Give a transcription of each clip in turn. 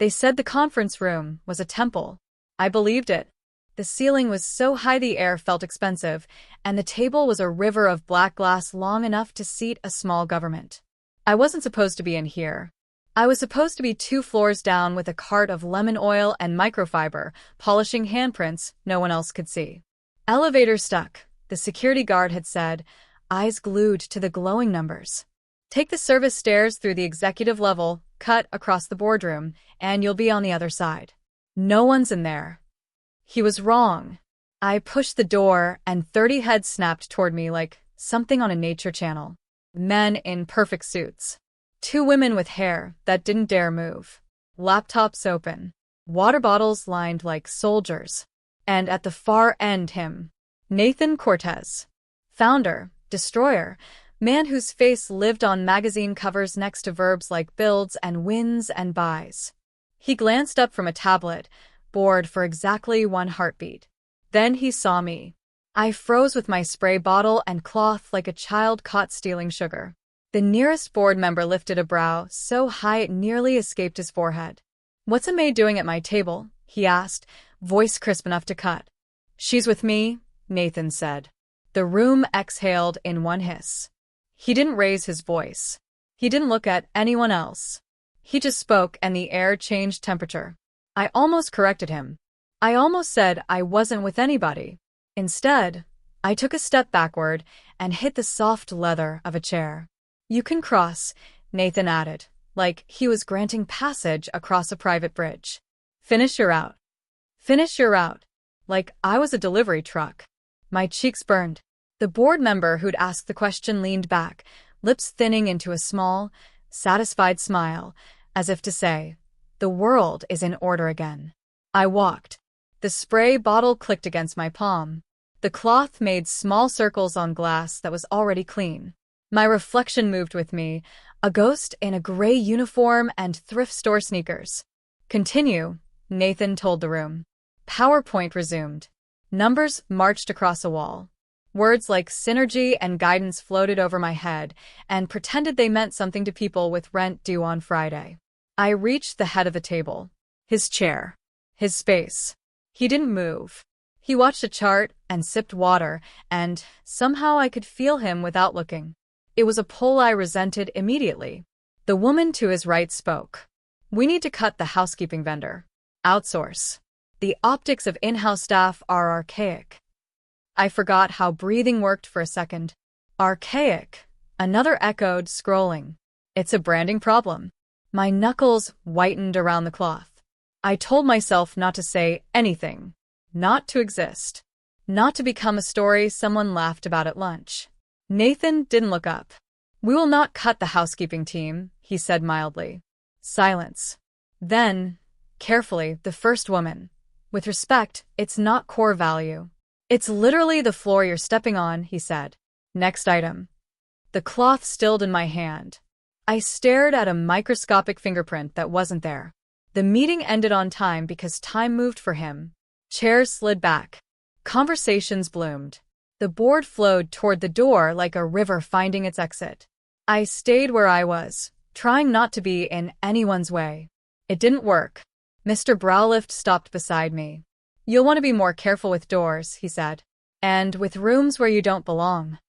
They said the conference room was a temple. I believed it. The ceiling was so high the air felt expensive, and the table was a river of black glass long enough to seat a small government. I wasn't supposed to be in here. I was supposed to be 2 floors down with a cart of lemon oil and microfiber, polishing handprints no one else could see. Elevator stuck, the security guard had said, eyes glued to the glowing numbers. Take the service stairs through the executive level, cut across the boardroom, and you'll be on the other side. No one's in there. He was wrong. I pushed the door, and 30 heads snapped toward me like something on a nature channel. Men in perfect suits. 2 women with hair that didn't dare move. Laptops open. Water bottles lined like soldiers. And at the far end him. Nathan Cortez. Founder, destroyer, man whose face lived on magazine covers next to verbs like builds and wins and buys. He glanced up from a tablet, bored for exactly 1 heartbeat. Then he saw me. I froze with my spray bottle and cloth like a child caught stealing sugar. The nearest board member lifted a brow so high it nearly escaped his forehead. "What's a maid doing at my table?" he asked, voice crisp enough to cut. "She's with me," Nathan said. The room exhaled in one hiss. He didn't raise his voice. He didn't look at anyone else. He just spoke and the air changed temperature. I almost corrected him. I almost said I wasn't with anybody. Instead, I took a step backward and hit the soft leather of a chair. "You can cross," Nathan added, like he was granting passage across a private bridge. "Finish your route. Finish your route." Like I was a delivery truck. My cheeks burned. The board member who'd asked the question leaned back, lips thinning into a small, satisfied smile, as if to say, "The world is in order again." I walked. The spray bottle clicked against my palm. The cloth made small circles on glass that was already clean. My reflection moved with me, a ghost in a gray uniform and thrift store sneakers. "Continue," Nathan told the room. PowerPoint resumed. Numbers marched across a wall. Words like synergy and guidance floated over my head and pretended they meant something to people with rent due on Friday. I reached the head of the table. His chair. His space. He didn't move. He watched a chart and sipped water, and somehow I could feel him without looking. It was a pull I resented immediately. The woman to his right spoke. "We need to cut the housekeeping vendor. Outsource. The optics of in-house staff are archaic." I forgot how breathing worked for a second. Archaic. Another echoed, scrolling. "It's a branding problem." My knuckles whitened around the cloth. I told myself not to say anything. Not to exist. Not to become a story someone laughed about at lunch. Nathan didn't look up. "We will not cut the housekeeping team," he said mildly. Silence. Then, carefully, the first woman. "With respect, it's not core value. It's literally the floor you're stepping on," he said. Next item. The cloth stilled in my hand. I stared at a microscopic fingerprint that wasn't there. The meeting ended on time because time moved for him. Chairs slid back. Conversations bloomed. The board flowed toward the door like a river finding its exit. I stayed where I was, trying not to be in anyone's way. It didn't work. Mr. Browlift stopped beside me. "You'll want to be more careful with doors," he said. "And with rooms where you don't belong."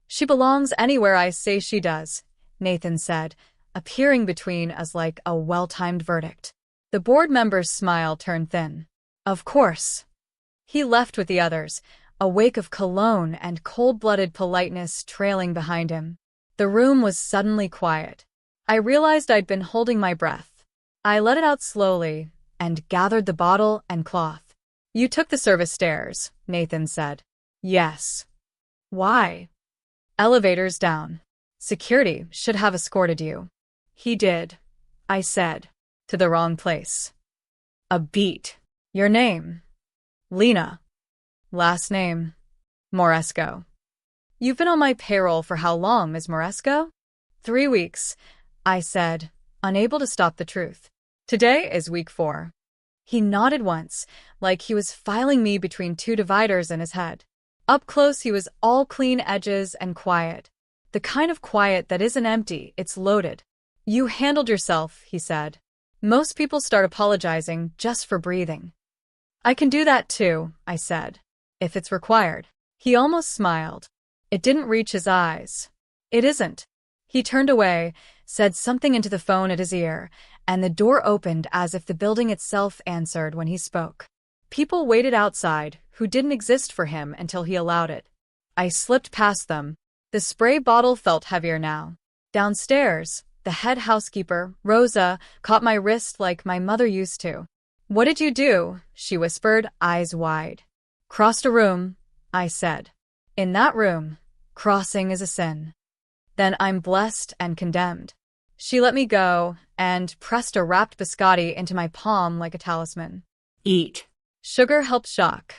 "She belongs anywhere I say she does," Nathan said, appearing between us like a well-timed verdict. The board member's smile turned thin. "Of course." He left with the others, a wake of cologne and cold-blooded politeness trailing behind him. The room was suddenly quiet. I realized I'd been holding my breath. I let it out slowly and gathered the bottle and cloth. "You took the service stairs," Nathan said. "Yes." "Why?" "Elevators down. Security should have escorted you." "He did," I said. "To the wrong place." "A beat. Your name?" "Lena." "Last name?" "Moresco." "You've been on my payroll for how long, Ms. Moresco?" 3 weeks, I said, unable to stop the truth. "Today is week 4. He nodded once, like he was filing me between 2 dividers in his head. Up close he was all clean edges and quiet. The kind of quiet that isn't empty, it's loaded. "You handled yourself," he said. Most people start apologizing just for breathing. I can do that too, I said. If it's required. He almost smiled. It didn't reach his eyes. It isn't. He turned away, said something into the phone at his ear, and the door opened as if the building itself answered when he spoke. People waited outside, who didn't exist for him until he allowed it. I slipped past them. The spray bottle felt heavier now. Downstairs, the head housekeeper, Rosa, caught my wrist like my mother used to. "What did you do?" she whispered, eyes wide. "Crossed a room," I said. "In that room, crossing is a sin. Then I'm blessed and condemned." She let me go and pressed a wrapped biscotti into my palm like a talisman. "Eat." Sugar helped shock.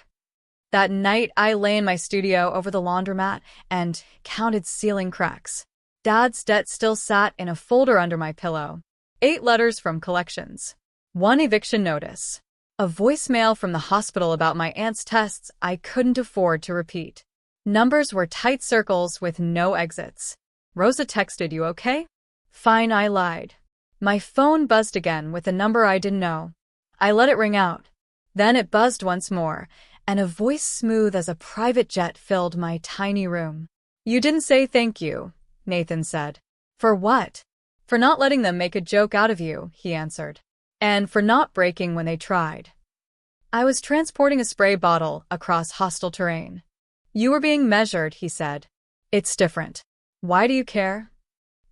That night, I lay in my studio over the laundromat and counted ceiling cracks. Dad's debt still sat in a folder under my pillow. 8 letters from collections. 1 eviction notice. A voicemail from the hospital about my aunt's tests I couldn't afford to repeat. Numbers were tight circles with no exits. "Rosa texted you, okay?" Fine, I lied. My phone buzzed again with a number I didn't know. I let it ring out. Then it buzzed once more, and a voice smooth as a private jet filled my tiny room. "You didn't say thank you," Nathan said. "For what?" "For not letting them make a joke out of you," he answered. "And for not breaking when they tried." I was transporting a spray bottle across hostile terrain. "You were being measured," he said. "It's different." "Why do you care?"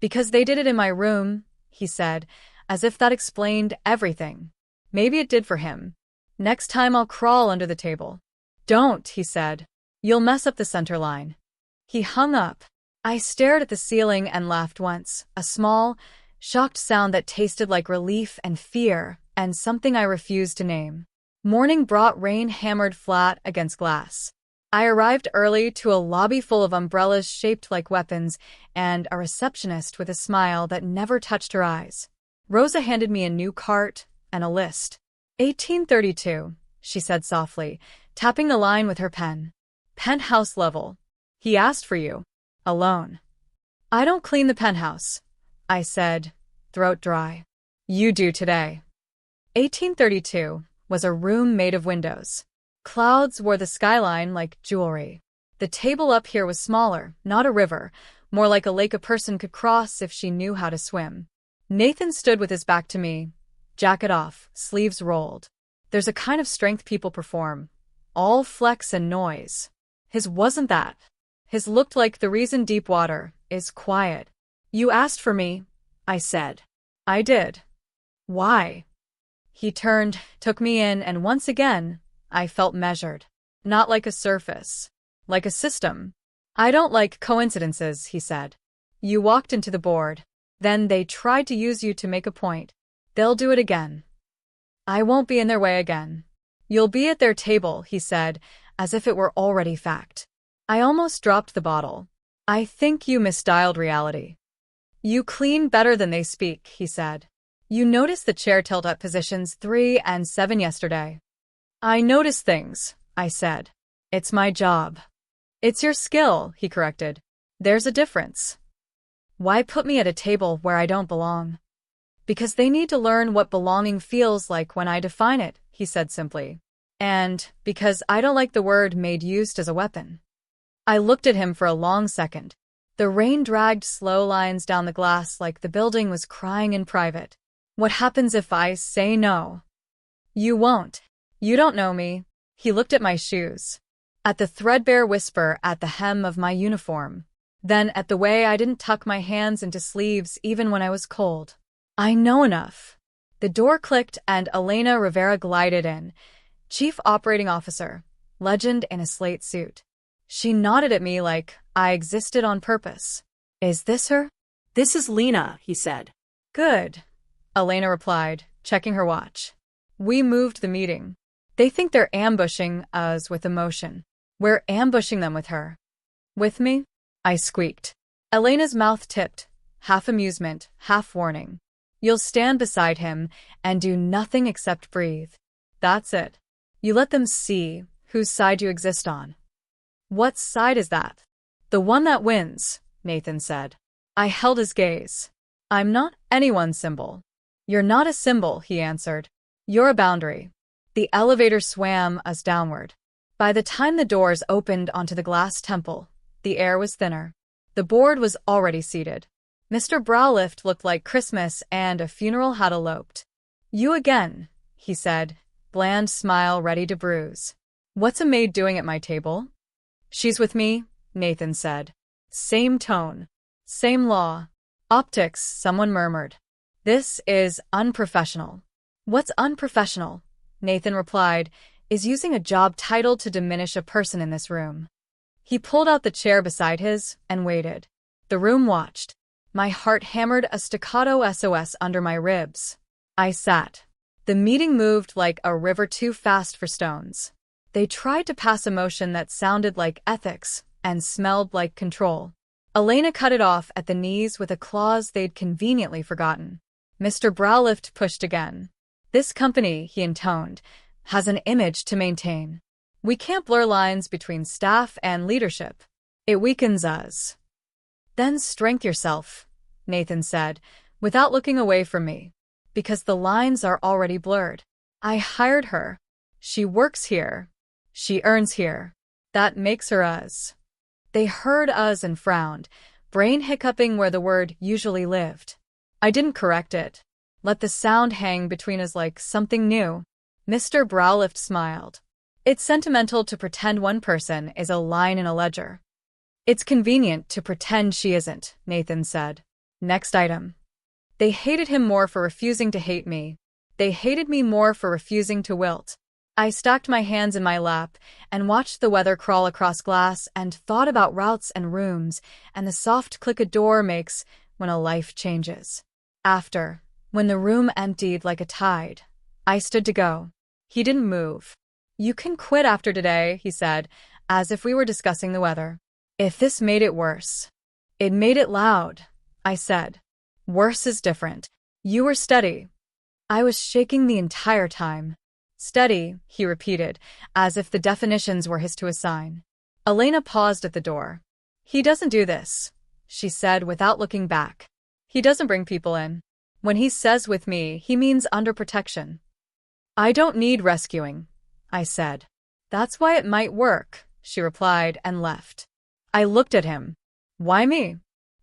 "Because they did it in my room," he said, as if that explained everything. Maybe it did for him. "Next time I'll crawl under the table." "Don't," he said. "You'll mess up the center line." He hung up. I stared at the ceiling and laughed once, a small, shocked sound that tasted like relief and fear, and something I refused to name. Morning brought rain hammered flat against glass. I arrived early to a lobby full of umbrellas shaped like weapons and a receptionist with a smile that never touched her eyes. Rosa handed me a new cart and a list. 1832, she said softly, tapping the line with her pen. "Penthouse level. He asked for you. Alone." "I don't clean the penthouse," I said, throat dry. "You do today." 1832 was a room made of windows. Clouds wore the skyline like jewelry. The table up here was smaller, not a river, more like a lake a person could cross if she knew how to swim. Nathan stood with his back to me, jacket off, sleeves rolled. There's a kind of strength people perform, all flex and noise. His wasn't that. His looked like the reason deep water is quiet. "You asked for me," I said. "I did." "Why?" He turned, took me in, and once again, I felt measured. Not like a surface. Like a system. "I don't like coincidences," he said. "You walked into the board. Then they tried to use you to make a point. They'll do it again. I won't be in their way again. You'll be at their table," he said, as if it were already fact. I almost dropped the bottle. "I think you misdialed reality." "You clean better than they speak," he said. "You noticed the chair tilt at positions 3 and 7 yesterday." "I notice things," I said. "It's my job." "It's your skill," he corrected. "There's a difference." "Why put me at a table where I don't belong?" "Because they need to learn what belonging feels like when I define it," he said simply. "And because I don't like the word made used as a weapon." I looked at him for a long second. The rain dragged slow lines down the glass like the building was crying in private. "What happens if I say no?" "You won't. You don't know me." He looked at my shoes. At the threadbare whisper at the hem of my uniform. Then at the way I didn't tuck my hands into sleeves even when I was cold. "I know enough." The door clicked and Elena Rivera glided in. Chief Operating Officer, legend in a slate suit. She nodded at me like I existed on purpose. "Is this her?" "This is Lena," he said. "Good," Elena replied, checking her watch. "We moved the meeting. They think they're ambushing us with emotion. We're ambushing them with her." "With me?" I squeaked. Elena's mouth tipped, half amusement, half warning. "You'll stand beside him and do nothing except breathe. That's it. You let them see whose side you exist on." "What side is that?" "The one that wins," Nathan said. I held his gaze. "I'm not anyone's symbol." You're not a symbol, he answered. You're a boundary. The elevator swam us downward. By the time the doors opened onto the glass temple, the air was thinner. The board was already seated. Mr. Browlift looked like Christmas and a funeral had eloped. You again, he said, bland smile ready to bruise. What's a maid doing at my table? She's with me, Nathan said. Same tone. Same law. Optics, someone murmured. This is unprofessional. What's unprofessional? Nathan replied, is using a job title to diminish a person in this room. He pulled out the chair beside his and waited. The room watched. My heart hammered a staccato SOS under my ribs. I sat. The meeting moved like a river too fast for stones. They tried to pass a motion that sounded like ethics and smelled like control. Elena cut it off at the knees with a clause they'd conveniently forgotten. Mr. Browlift pushed again. This company, he intoned, has an image to maintain. We can't blur lines between staff and leadership. It weakens us. Then strengthen yourself, Nathan said, without looking away from me. Because the lines are already blurred. I hired her. She works here. She earns here. That makes her us. They heard us and frowned, brain hiccuping where the word usually lived. I didn't correct it. Let the sound hang between us like something new. Mr. Browlift smiled. It's sentimental to pretend one person is a line in a ledger. It's convenient to pretend she isn't, Nathan said. Next item. They hated him more for refusing to hate me. They hated me more for refusing to wilt. I stacked my hands in my lap and watched the weather crawl across glass and thought about routes and rooms and the soft click a door makes when a life changes. After, when the room emptied like a tide, I stood to go. He didn't move. You can quit after today, he said, as if we were discussing the weather. If this made it worse. It made it loud, I said. Worse is different. You were steady. I was shaking the entire time. Steady, he repeated, as if the definitions were his to assign. Elena paused at the door. He doesn't do this, she said without looking back. He doesn't bring people in. When he says with me, he means under protection. I don't need rescuing, I said. That's why it might work, she replied and left. I looked at him. Why me?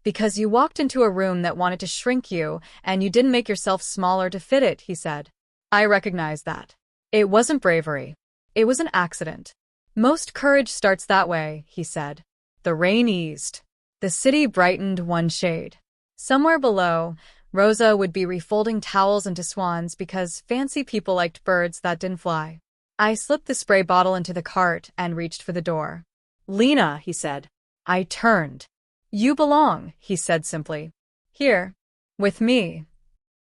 Because you walked into a room that wanted to shrink you and you didn't make yourself smaller to fit it, he said. I recognize that. It wasn't bravery. It was an accident. Most courage starts that way, he said. The rain eased. The city brightened one shade. Somewhere below, Rosa would be refolding towels into swans because fancy people liked birds that didn't fly. I slipped the spray bottle into the cart and reached for the door. Lena, he said. I turned. You belong, he said simply. Here. With me.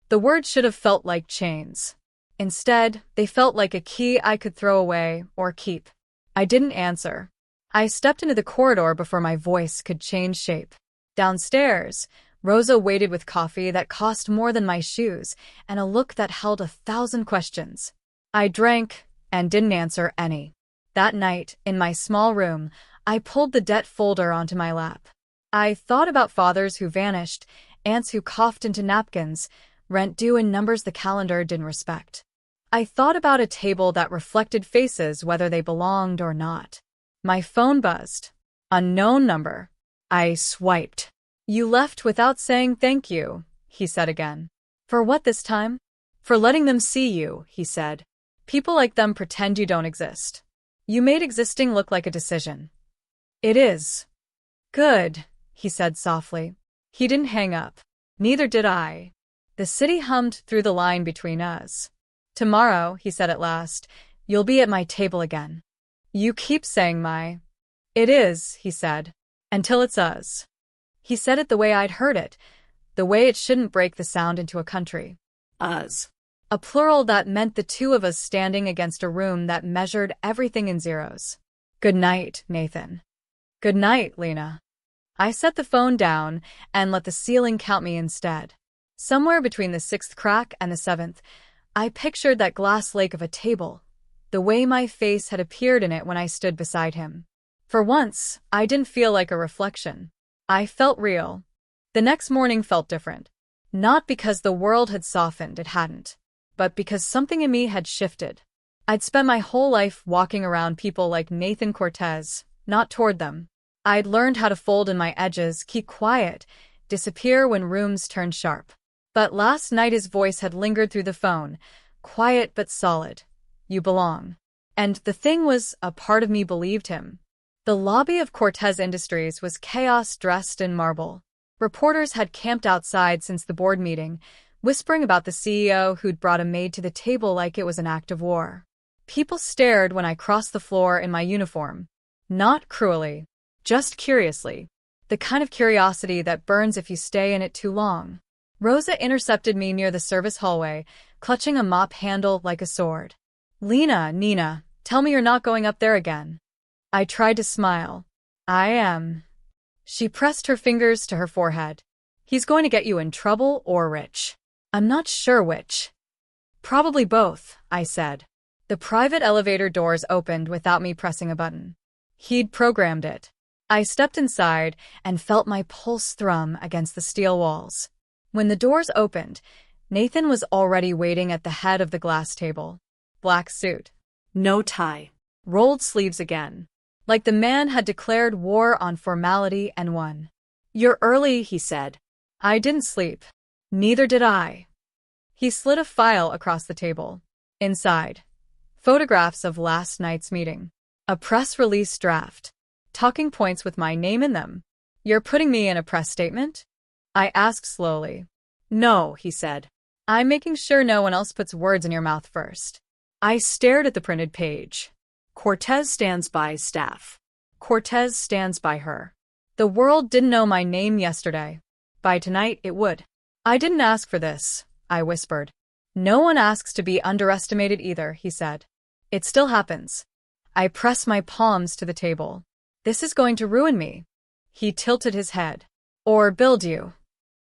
The words should have felt like chains. Instead, they felt like a key I could throw away or keep. I didn't answer. I stepped into the corridor before my voice could change shape. Downstairs, Rosa waited with coffee that cost more than my shoes and a look that held 1,000 questions. I drank and didn't answer any. That night, in my small room, I pulled the debt folder onto my lap. I thought about fathers who vanished, aunts who coughed into napkins, rent due in numbers the calendar didn't respect. I thought about a table that reflected faces whether they belonged or not. My phone buzzed. Unknown number. I swiped. You left without saying thank you, he said again. For what this time? For letting them see you, he said. People like them pretend you don't exist. You made existing look like a decision. It is. Good, he said softly. He didn't hang up. Neither did I. The city hummed through the line between us. Tomorrow, he said at last, you'll be at my table again. You keep saying my. It is, he said. Until it's us. He said it the way I'd heard it, the way it shouldn't break the sound into a country. Us. A plural that meant the two of us standing against a room that measured everything in zeros. Good night, Nathan. Good night, Lena. I set the phone down and let the ceiling count me instead. Somewhere between the 6th crack and the 7th, I pictured that glass lake of a table, the way my face had appeared in it when I stood beside him. For once, I didn't feel like a reflection. I felt real. The next morning felt different. Not because the world had softened, it hadn't, but because something in me had shifted. I'd spent my whole life walking around people like Nathan Cortez, not toward them. I'd learned how to fold in my edges, keep quiet, disappear when rooms turned sharp. But last night his voice had lingered through the phone, quiet but solid. You belong. And the thing was, a part of me believed him. The lobby of Cortez Industries was chaos dressed in marble. Reporters had camped outside since the board meeting, whispering about the CEO who'd brought a maid to the table like it was an act of war. People stared when I crossed the floor in my uniform. Not cruelly, just curiously. The kind of curiosity that burns if you stay in it too long. Rosa intercepted me near the service hallway, clutching a mop handle like a sword. Nina, tell me you're not going up there again. I tried to smile. I am. She pressed her fingers to her forehead. He's going to get you in trouble or rich. I'm not sure which. Probably both, I said. The private elevator doors opened without me pressing a button. He'd programmed it. I stepped inside and felt my pulse thrum against the steel walls. When the doors opened, Nathan was already waiting at the head of the glass table. Black suit. No tie. Rolled sleeves again. Like the man had declared war on formality and won. You're early, he said. I didn't sleep. Neither did I. He slid a file across the table. Inside, photographs of last night's meeting. A press release draft. Talking points with my name in them. You're putting me in a press statement? I asked slowly. No, he said. I'm making sure no one else puts words in your mouth first. I stared at the printed page. Cortez stands by staff. Cortez stands by her. The world didn't know my name yesterday. By tonight, it would. I didn't ask for this, I whispered. No one asks to be underestimated either, he said. It still happens. I pressed my palms to the table. This is going to ruin me. He tilted his head. Or build you.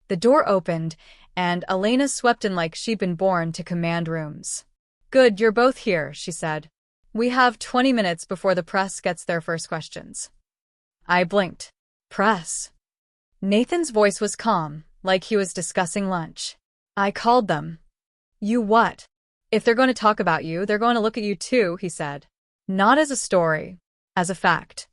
The door opened, and Elena swept in like she'd been born to command rooms. Good, you're both here, she said. We have 20 minutes before the press gets their first questions. I blinked. Press? Nathan's voice was calm, like he was discussing lunch. I called them. You what? If they're going to talk about you, they're going to look at you too, he said. Not as a story, as a fact.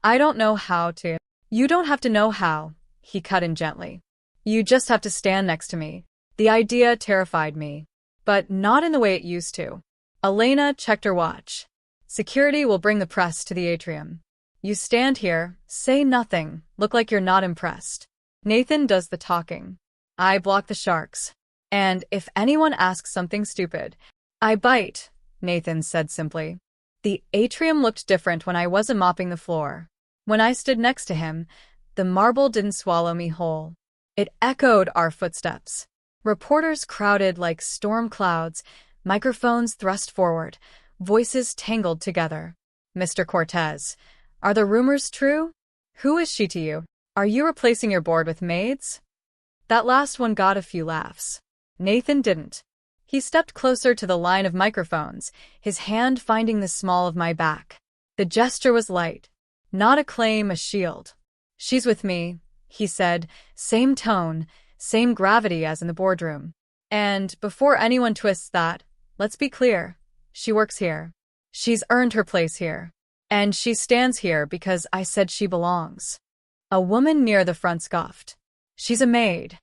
I don't know how to. You don't have to know how, he cut in gently. You just have to stand next to me. The idea terrified me, but not in the way it used to. Elena checked her watch. Security will bring the press to the atrium. You stand here, say nothing, look like you're not impressed. Nathan does the talking. I block the sharks. And if anyone asks something stupid, I bite, Nathan said simply. The atrium looked different when I wasn't mopping the floor. When I stood next to him, the marble didn't swallow me whole. It echoed our footsteps. Reporters crowded like storm clouds, microphones thrust forward, voices tangled together. Mr. Cortez, are the rumors true? Who is she to you? Are you replacing your board with maids? That last one got a few laughs. Nathan didn't. He stepped closer to the line of microphones, his hand finding the small of my back. The gesture was light. Not a claim, a shield. She's with me, he said, same tone, same gravity as in the boardroom. And before anyone twists that, let's be clear. She works here. She's earned her place here. And she stands here because I said she belongs. A woman near the front scoffed. She's a maid.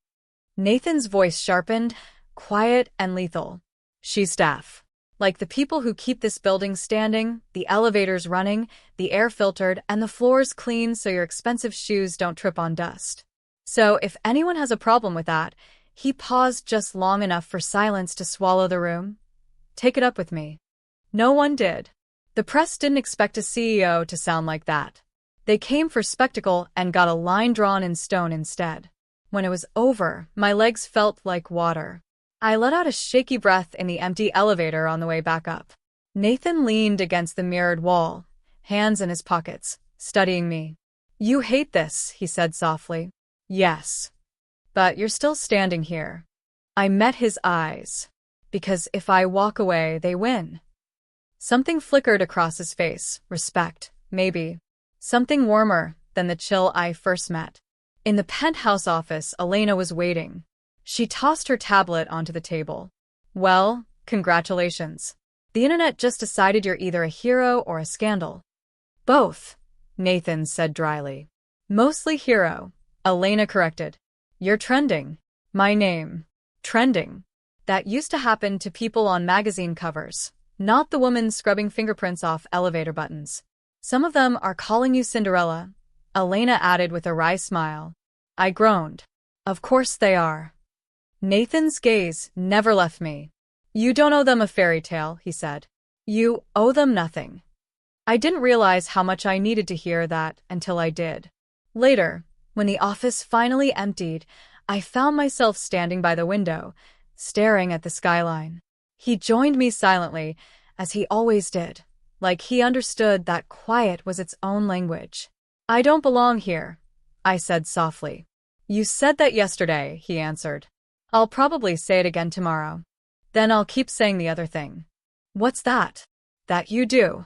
Nathan's voice sharpened, quiet and lethal. She's staff. Like the people who keep this building standing, the elevators running, the air filtered, and the floors clean so your expensive shoes don't trip on dust. So if anyone has a problem with that, he paused just long enough for silence to swallow the room. Take it up with me. No one did. The press didn't expect a CEO to sound like that. They came for spectacle and got a line drawn in stone instead. When it was over, my legs felt like water. I let out a shaky breath in the empty elevator on the way back up. Nathan leaned against the mirrored wall, hands in his pockets, studying me. You hate this, he said softly. Yes. But you're still standing here. I met his eyes. Because if I walk away, they win. Something flickered across his face. Respect, maybe. Something warmer than the chill I first met. In the penthouse office, Elena was waiting. She tossed her tablet onto the table. Well, congratulations. The internet just decided you're either a hero or a scandal. Both, Nathan said dryly. Mostly hero, Elena corrected. You're trending. My name. Trending. That used to happen to people on magazine covers, not the woman scrubbing fingerprints off elevator buttons. Some of them are calling you Cinderella, Elena added with a wry smile. I groaned. Of course they are. Nathan's gaze never left me. You don't owe them a fairy tale, he said. You owe them nothing. I didn't realize how much I needed to hear that until I did. Later, when the office finally emptied, I found myself standing by the window, staring at the skyline. He joined me silently, as he always did, like he understood that quiet was its own language. I don't belong here, I said softly. You said that yesterday, he answered. I'll probably say it again tomorrow. Then I'll keep saying the other thing. What's that? That you do.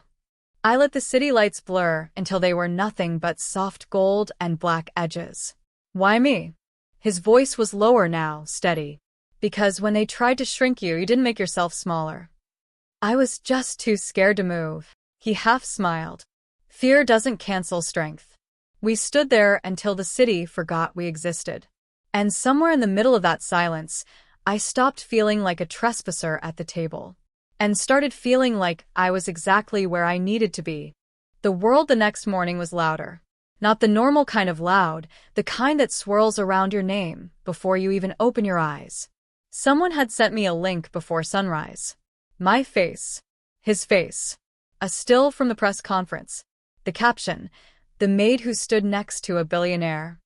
I let the city lights blur until they were nothing but soft gold and black edges. Why me? His voice was lower now, steady. Because when they tried to shrink you, you didn't make yourself smaller. I was just too scared to move. He half smiled. Fear doesn't cancel strength. We stood there until the city forgot we existed. And somewhere in the middle of that silence, I stopped feeling like a trespasser at the table. And started feeling like I was exactly where I needed to be. The world the next morning was louder. Not the normal kind of loud, the kind that swirls around your name before you even open your eyes. Someone had sent me a link before sunrise. My face. His face. A still from the press conference. The caption, the maid who stood next to a billionaire.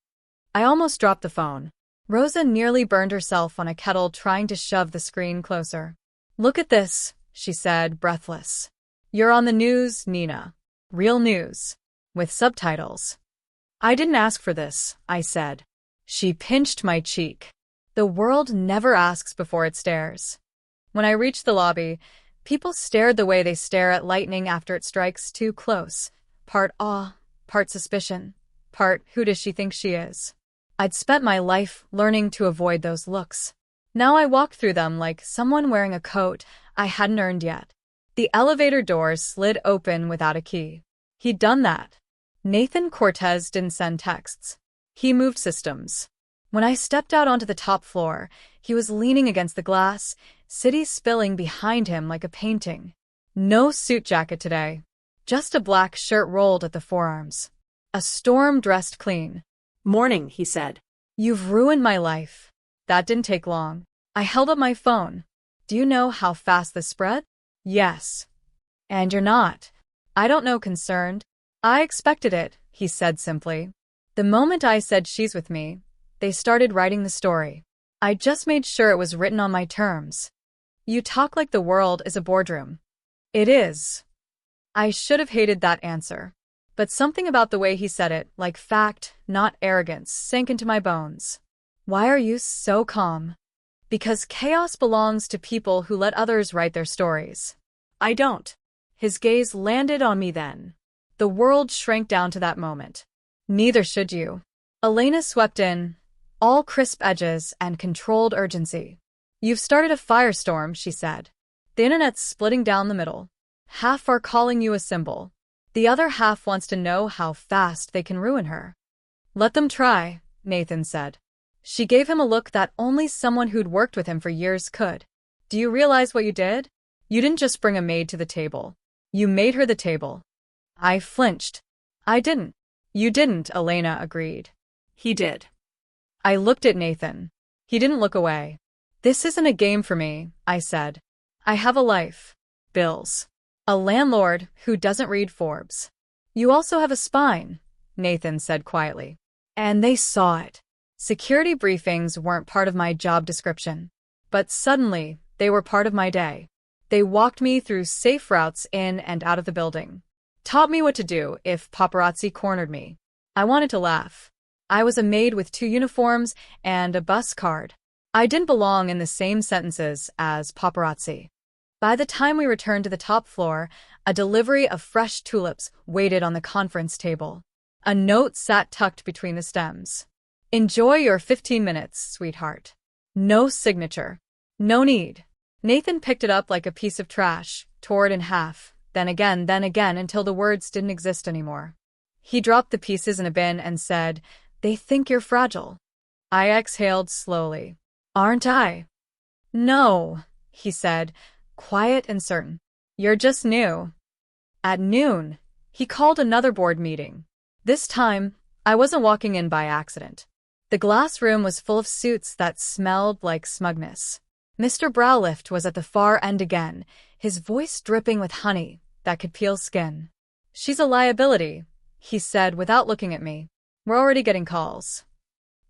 I almost dropped the phone. Rosa nearly burned herself on a kettle trying to shove the screen closer. Look at this, she said, breathless. You're on the news, Nina. Real news. With subtitles. I didn't ask for this, I said. She pinched my cheek. The world never asks before it stares. When I reached the lobby, people stared the way they stare at lightning after it strikes too close. Part awe, part suspicion, part who does she think she is? I'd spent my life learning to avoid those looks. Now I walked through them like someone wearing a coat I hadn't earned yet. The elevator doors slid open without a key. He'd done that. Nathan Cortez didn't send texts. He moved systems. When I stepped out onto the top floor, he was leaning against the glass, city spilling behind him like a painting. No suit jacket today. Just a black shirt rolled at the forearms. A storm dressed clean. Morning, he said. You've ruined my life. That didn't take long. I held up my phone. Do you know how fast this spread? Yes. And you're not. I don't know, concerned. I expected it, he said simply. The moment I said she's with me, they started writing the story. I just made sure it was written on my terms. You talk like the world is a boardroom. It is. I should have hated that answer. But something about the way he said it, like fact, not arrogance, sank into my bones. Why are you so calm? Because chaos belongs to people who let others write their stories. I don't. His gaze landed on me then. The world shrank down to that moment. Neither should you. Elena swept in, all crisp edges and controlled urgency. You've started a firestorm, she said. The internet's splitting down the middle. Half are calling you a symbol. The other half wants to know how fast they can ruin her. Let them try, Nathan said. She gave him a look that only someone who'd worked with him for years could. Do you realize what you did? You didn't just bring a maid to the table. You made her the table. I flinched. I didn't. You didn't, Elena agreed. He did. I looked at Nathan. He didn't look away. This isn't a game for me, I said. I have a life. Bills. A landlord who doesn't read Forbes. You also have a spine, Nathan said quietly. And they saw it. Security briefings weren't part of my job description. But suddenly, they were part of my day. They walked me through safe routes in and out of the building. Taught me what to do if paparazzi cornered me. I wanted to laugh. I was a maid with 2 uniforms and a bus card. I didn't belong in the same sentences as paparazzi. By the time we returned to the top floor, a delivery of fresh tulips waited on the conference table. A note sat tucked between the stems. Enjoy your 15 minutes, sweetheart. No signature. No need. Nathan picked it up like a piece of trash, tore it in half, then again until the words didn't exist anymore. He dropped the pieces in a bin and said, "They think you're fragile." I exhaled slowly. "Aren't I?" "No," he said, quiet and certain. "You're just new." At noon, he called another board meeting. This time, I wasn't walking in by accident. The glass room was full of suits that smelled like smugness. Mr. Browlift was at the far end again, his voice dripping with honey that could peel skin. "She's a liability," he said without looking at me. "We're already getting calls.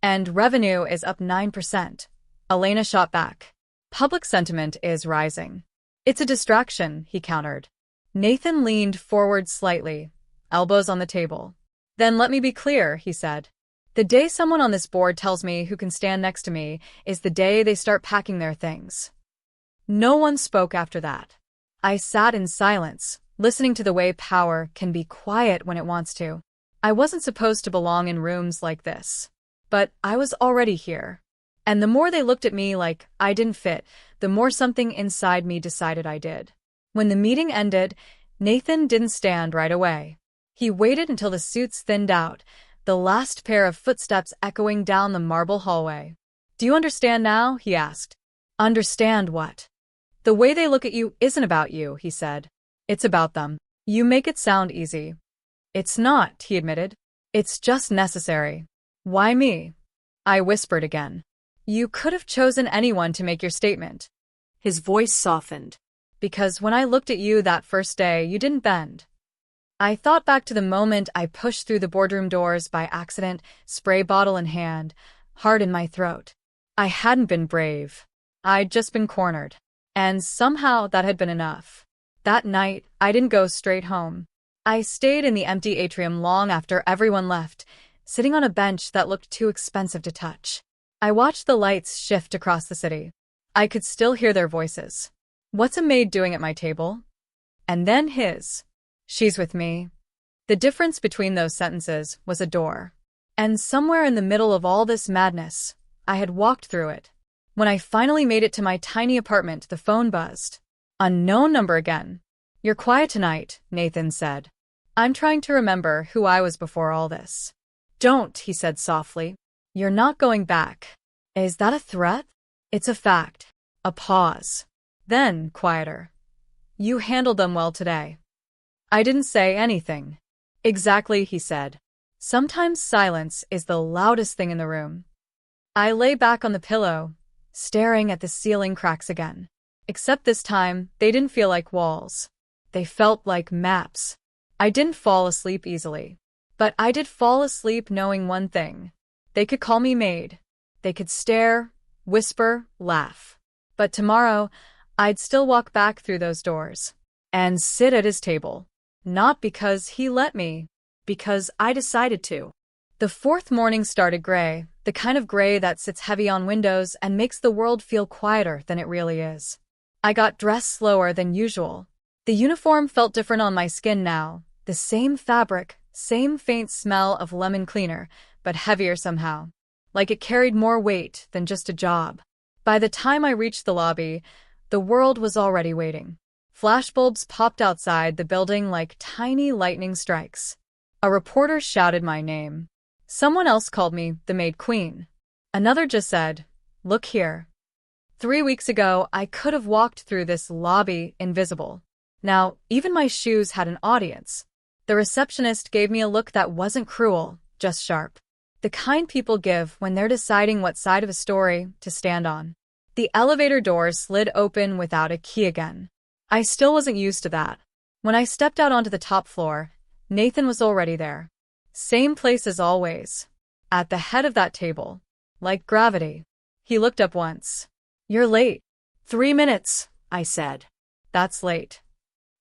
And revenue is up 9%. Elena shot back. "Public sentiment is rising." "It's a distraction," he countered. Nathan leaned forward slightly, elbows on the table. "Then let me be clear," he said. "The day someone on this board tells me who can stand next to me is the day they start packing their things." No one spoke after that. I sat in silence, listening to the way power can be quiet when it wants to. I wasn't supposed to belong in rooms like this. But I was already here. And the more they looked at me like I didn't fit, the more something inside me decided I did. When the meeting ended, Nathan didn't stand right away. He waited until the suits thinned out, the last pair of footsteps echoing down the marble hallway. "Do you understand now?" he asked. "Understand what?" "The way they look at you isn't about you," he said. "It's about them. You make it sound easy." "It's not," he admitted. "It's just necessary." "Why me?" I whispered again. "You could have chosen anyone to make your statement." His voice softened. "Because when I looked at you that first day, you didn't bend." I thought back to the moment I pushed through the boardroom doors by accident, spray bottle in hand, heart in my throat. I hadn't been brave. I'd just been cornered. And somehow that had been enough. That night, I didn't go straight home. I stayed in the empty atrium long after everyone left, sitting on a bench that looked too expensive to touch. I watched the lights shift across the city. I could still hear their voices. "What's a maid doing at my table?" And then his. "She's with me." The difference between those sentences was a door. And somewhere in the middle of all this madness, I had walked through it. When I finally made it to my tiny apartment, the phone buzzed. Unknown number again. "You're quiet tonight," Nathan said. "I'm trying to remember who I was before all this." "Don't," he said softly. "You're not going back." Is that a threat? It's a fact. A pause. Then, quieter. "You handled them well today." I didn't say anything. "Exactly," he said. "Sometimes silence is the loudest thing in the room." I lay back on the pillow, staring at the ceiling cracks again. Except this time, they didn't feel like walls. They felt like maps. I didn't fall asleep easily. But I did fall asleep knowing one thing. They could call me maid. They could stare, whisper, laugh. But tomorrow, I'd still walk back through those doors. And sit at his table. Not because he let me. Because I decided to. The fourth morning started gray, the kind of gray that sits heavy on windows and makes the world feel quieter than it really is. I got dressed slower than usual. The uniform felt different on my skin now. The same fabric, same faint smell of lemon cleaner, but heavier somehow. Like it carried more weight than just a job. By the time I reached the lobby, the world was already waiting. Flashbulbs popped outside the building like tiny lightning strikes. A reporter shouted my name. Someone else called me the Maid Queen. Another just said, "Look here." 3 weeks ago, I could have walked through this lobby invisible. Now, even my shoes had an audience. The receptionist gave me a look that wasn't cruel, just sharp. The kind people give when they're deciding what side of a story to stand on. The elevator doors slid open without a key again. I still wasn't used to that. When I stepped out onto the top floor, Nathan was already there. Same place as always. At the head of that table. Like gravity. He looked up once. "You're late." 3 minutes, I said. "That's late."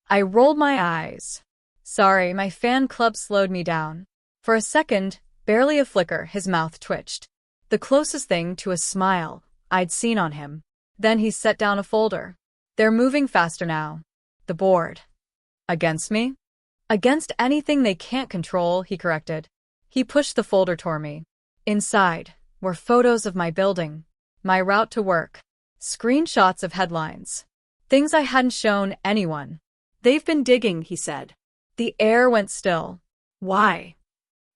I rolled my eyes. "Sorry, my fan club slowed me down." For a second, barely a flicker, his mouth twitched. The closest thing to a smile I'd seen on him. Then he set down a folder. "They're moving faster now." "The board." "Against me?" "Against anything they can't control," he corrected. He pushed the folder toward me. Inside were photos of my building. my route to work, screenshots of headlines, things I hadn't shown anyone. They've been digging, he said. The air went still. Why?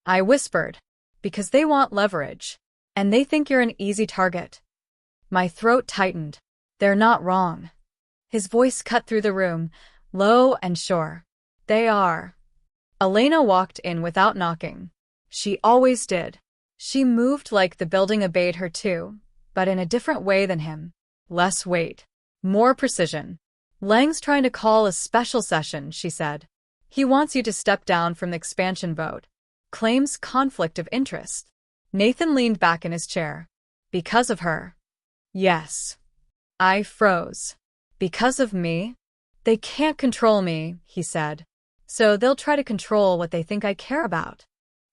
I whispered. Because they want leverage. And they think you're an easy target. My throat tightened. They're not wrong. His voice cut through the room, low and sure. They are. Elena walked in without knocking. She always did. She moved like the building obeyed her too, but in a different way than him. Less weight. More precision. Lang's trying to call a special session, she said. He wants you to step down from the expansion vote. Claims conflict of interest. Nathan leaned back in his chair. Because of her. Yes. I froze. Because of me? They can't control me, he said. So they'll try to control what they think I care about.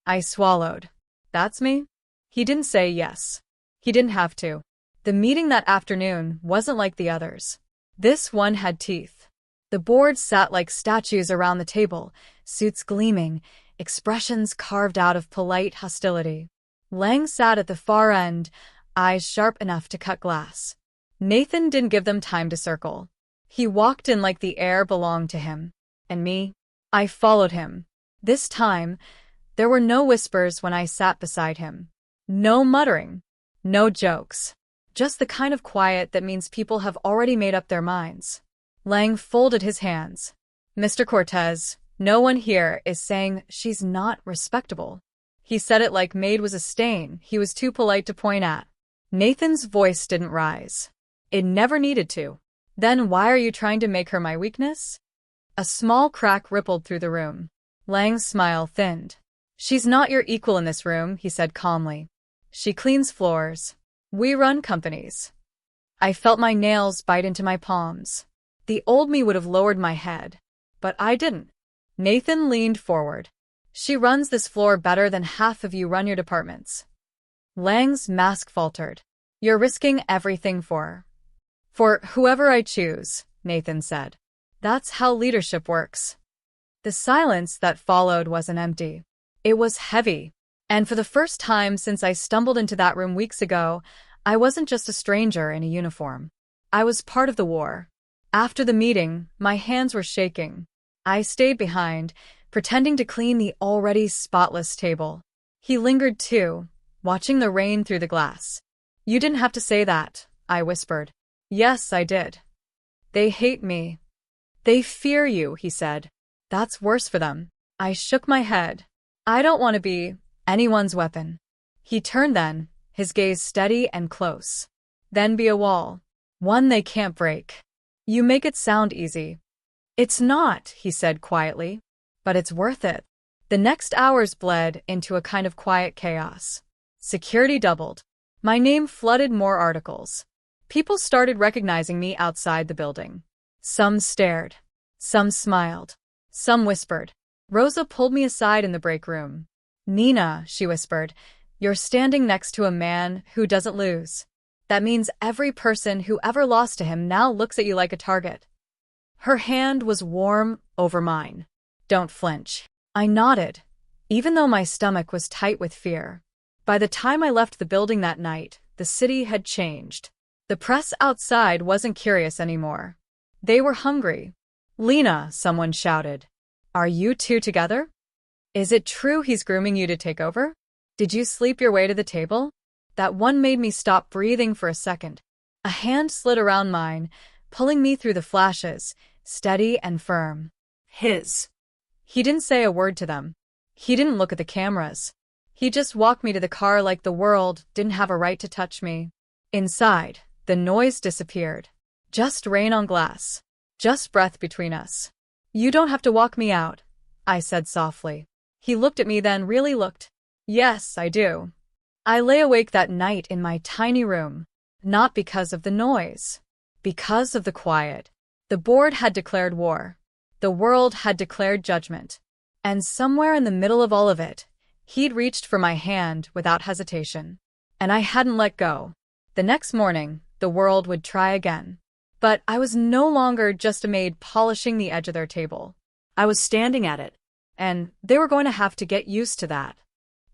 I swallowed. That's me? He didn't say yes. He didn't have to. The meeting that afternoon wasn't like the others. This one had teeth. The board sat like statues around the table, suits gleaming, expressions carved out of polite hostility. Lang sat at the far end, eyes sharp enough to cut glass. Nathan didn't give them time to circle. He walked in like the air belonged to him. And me? I followed him. This time, there were no whispers when I sat beside him. No muttering. No jokes. Just the kind of quiet that means people have already made up their minds. Lang folded his hands. Mr. Cortez, no one here is saying she's not respectable. He said it like Maid was a stain he was too polite to point at. Nathan's voice didn't rise. It never needed to. Then why are you trying to make her my weakness? A small crack rippled through the room. Lang's smile thinned. She's not your equal in this room, he said calmly. She cleans floors. We run companies. I felt my nails bite into my palms. The old me would have lowered my head. But I didn't. Nathan leaned forward. She runs this floor better than half of you run your departments. Lang's mask faltered. You're risking everything for her. For whoever I choose, Nathan said. That's how leadership works. The silence that followed wasn't empty. It was heavy. And for the first time since I stumbled into that room weeks ago, I wasn't just a stranger in a uniform. I was part of the war. After the meeting, my hands were shaking. I stayed behind, pretending to clean the already spotless table. He lingered too, watching the rain through the glass. You didn't have to say that, I whispered. Yes, I did. They hate me. They fear you, he said. That's worse for them. I shook my head. I don't want to be anyone's weapon. He turned then, his gaze steady and close. Then be a wall. One they can't break. You make it sound easy. It's not, he said quietly. But it's worth it. The next hours bled into a kind of quiet chaos. Security doubled. My name flooded more articles. People started recognizing me outside the building. Some stared. Some smiled. Some whispered. Rosa pulled me aside in the break room. Nina, she whispered, you're standing next to a man who doesn't lose. That means every person who ever lost to him now looks at you like a target. Her hand was warm over mine. Don't flinch. I nodded, even though my stomach was tight with fear. By the time I left the building that night, the city had changed. The press outside wasn't curious anymore. They were hungry. Lena, someone shouted. Are you two together? Is it true he's grooming you to take over? Did you sleep your way to the table? That one made me stop breathing for a second. A hand slid around mine, pulling me through the flashes, steady and firm. His. He didn't say a word to them. He didn't look at the cameras. He just walked me to the car like the world didn't have a right to touch me. Inside, the noise disappeared. Just rain on glass. Just breath between us. You don't have to walk me out, I said softly. He looked at me then really looked. Yes, I do. I lay awake that night in my tiny room, not because of the noise, because of the quiet. The board had declared war. The world had declared judgment. And somewhere in the middle of all of it, he'd reached for my hand without hesitation. And I hadn't let go. The next morning, the world would try again. But I was no longer just a maid polishing the edge of their table. I was standing at it, and they were going to have to get used to that.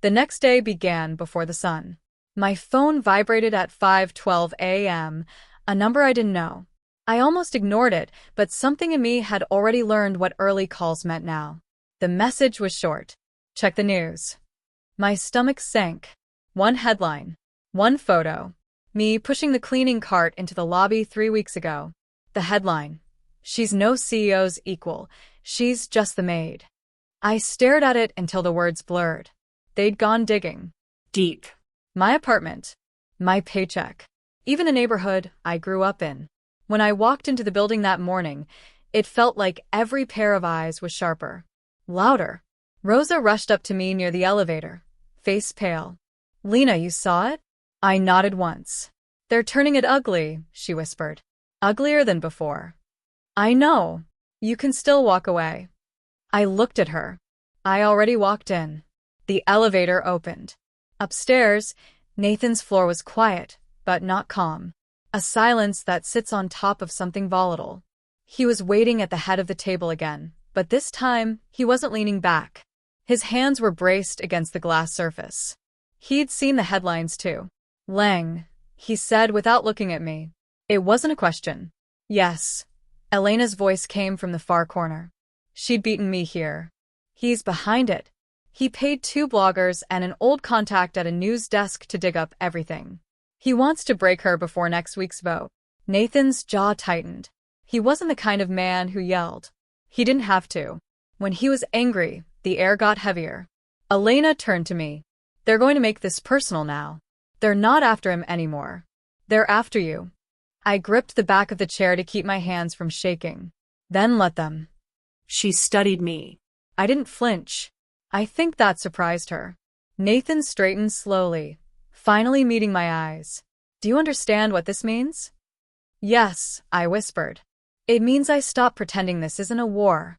The next day began before the sun. My phone vibrated at 5:12 a.m., a number I didn't know. I almost ignored it, but something in me had already learned what early calls meant now. The message was short. Check the news. My stomach sank. One headline. One photo. Me pushing the cleaning cart into the lobby 3 weeks ago. The headline. She's no CEO's equal. She's just the maid. I stared at it until the words blurred. They'd gone digging. Deep. My apartment. My paycheck. Even the neighborhood I grew up in. When I walked into the building that morning, it felt like every pair of eyes was sharper. Louder. Rosa rushed up to me near the elevator, face pale. Lena, you saw it? I nodded once. They're turning it ugly, she whispered. Uglier than before. I know. You can still walk away. I looked at her. I already walked in. The elevator opened. Upstairs, Nathan's floor was quiet, but not calm. A silence that sits on top of something volatile. He was waiting at the head of the table again, but this time, he wasn't leaning back. His hands were braced against the glass surface. He'd seen the headlines too. Lang, he said without looking at me. It wasn't a question. Yes. Elena's voice came from the far corner. She'd beaten me here. He's behind it. He paid 2 bloggers and an old contact at a news desk to dig up everything. He wants to break her before next week's vote. Nathan's jaw tightened. He wasn't the kind of man who yelled. He didn't have to. When he was angry, the air got heavier. Elena turned to me. They're going to make this personal now. They're not after him anymore. They're after you. I gripped the back of the chair to keep my hands from shaking. Then let them. She studied me. I didn't flinch. I think that surprised her. Nathan straightened slowly, finally meeting my eyes. Do you understand what this means? Yes, I whispered. It means I stop pretending this isn't a war.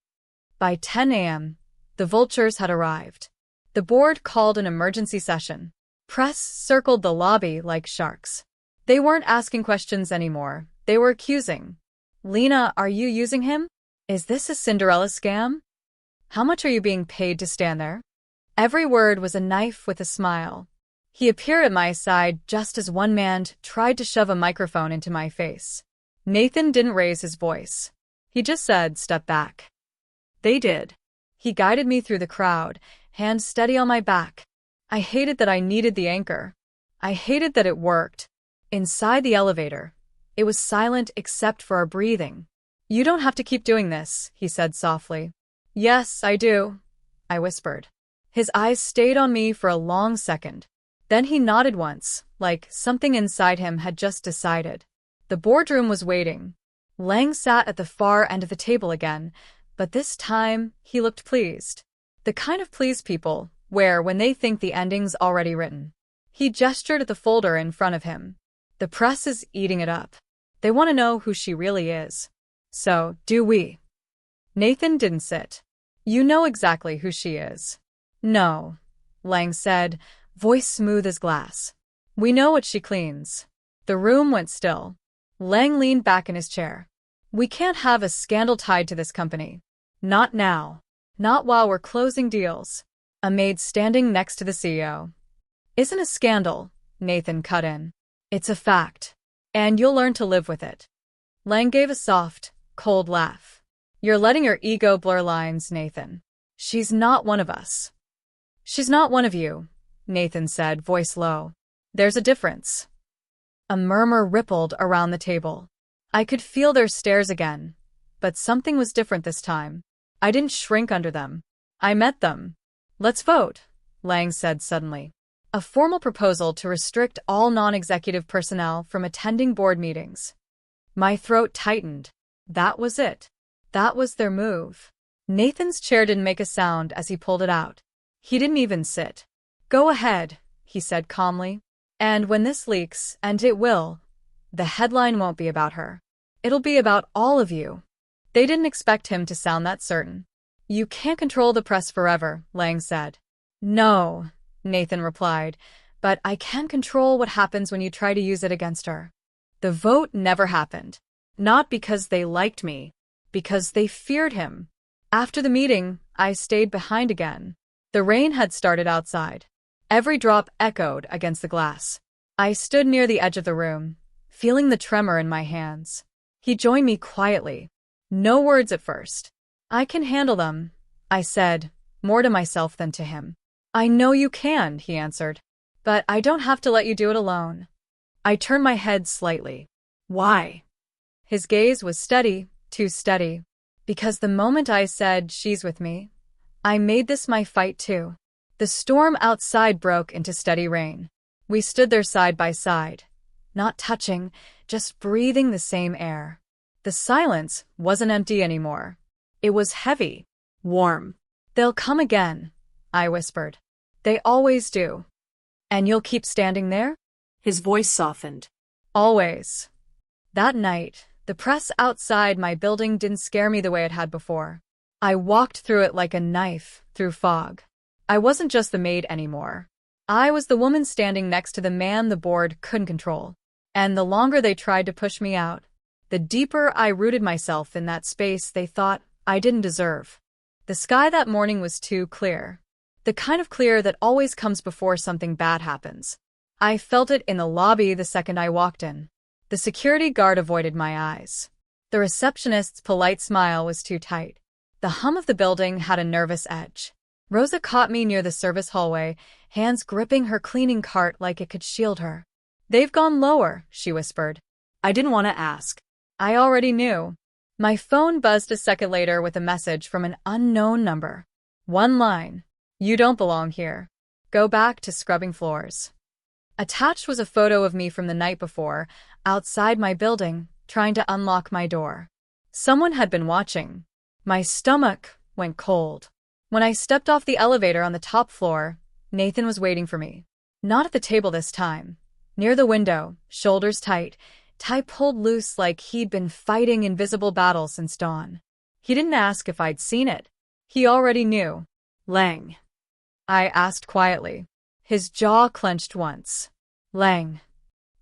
By 10 a.m., the vultures had arrived. The board called an emergency session. Press circled the lobby like sharks. They weren't asking questions anymore. They were accusing. Lena, are you using him? Is this a Cinderella scam? How much are you being paid to stand there? Every word was a knife with a smile. He appeared at my side just as one man tried to shove a microphone into my face. Nathan didn't raise his voice. He just said, "Step back." They did. He guided me through the crowd, hand steady on my back. I hated that I needed the anchor. I hated that it worked. Inside the elevator, it was silent except for our breathing. You don't have to keep doing this, he said softly. Yes, I do, I whispered. His eyes stayed on me for a long second. Then he nodded once, like something inside him had just decided. The boardroom was waiting. Lang sat at the far end of the table again, but this time he looked pleased. The kind of pleased people where when they think the ending's already written. He gestured at the folder in front of him. The press is eating it up. They want to know who she really is. So, do we? Nathan didn't sit. You know exactly who she is. No, Lang said, voice smooth as glass. We know what she cleans. The room went still. Lang leaned back in his chair. We can't have a scandal tied to this company. Not now. Not while we're closing deals. A maid standing next to the CEO. Isn't a scandal, Nathan cut in. It's a fact. And you'll learn to live with it. Lang gave a soft, cold laugh. You're letting your ego blur lines, Nathan. She's not one of us. She's not one of you, Nathan said, voice low. There's a difference. A murmur rippled around the table. I could feel their stares again, but something was different this time. I didn't shrink under them. I met them. Let's vote, Lang said suddenly. A formal proposal to restrict all non-executive personnel from attending board meetings. My throat tightened. That was it. That was their move. Nathan's chair didn't make a sound as he pulled it out. He didn't even sit. Go ahead, he said calmly. And when this leaks, and it will, the headline won't be about her. It'll be about all of you. They didn't expect him to sound that certain. You can't control the press forever, Lang said. No, Nathan replied, but I can control what happens when you try to use it against her. The vote never happened. Not because they liked me, because they feared him. After the meeting, I stayed behind again. The rain had started outside. Every drop echoed against the glass. I stood near the edge of the room, feeling the tremor in my hands. He joined me quietly. No words at first. I can handle them, I said, more to myself than to him. I know you can, he answered. But I don't have to let you do it alone. I turned my head slightly. Why? His gaze was steady, too steady. Because the moment I said, she's with me, I made this my fight too. The storm outside broke into steady rain. We stood there side by side, not touching, just breathing the same air. The silence wasn't empty anymore. It was heavy, Warm. They'll come again, I whispered. They always do. And you'll keep standing there? His voice softened. Always. That night, the press outside my building didn't scare me the way it had before. I walked through it like a knife through fog. I wasn't just the maid anymore. I was the woman standing next to the man the board couldn't control. And the longer they tried to push me out, the deeper I rooted myself in that space they thought I didn't deserve. The sky that morning was too clear. The kind of clear that always comes before something bad happens. I felt it in the lobby the second I walked in. The security guard avoided my eyes. The receptionist's polite smile was too tight. The hum of the building had a nervous edge. Rosa caught me near the service hallway, hands gripping her cleaning cart like it could shield her. They've gone lower, she whispered. I didn't want to ask. I already knew. My phone buzzed a second later with a message from an unknown number. One line. You don't belong here. Go back to scrubbing floors. Attached was a photo of me from the night before, outside my building, trying to unlock my door. Someone had been watching. My stomach went cold. When I stepped off the elevator on the top floor, Nathan was waiting for me. Not at the table this time. Near the window, shoulders tight, tie pulled loose like he'd been fighting invisible battles since dawn. He didn't ask if I'd seen it. He already knew. Lang. I asked quietly. His jaw clenched once. Lang.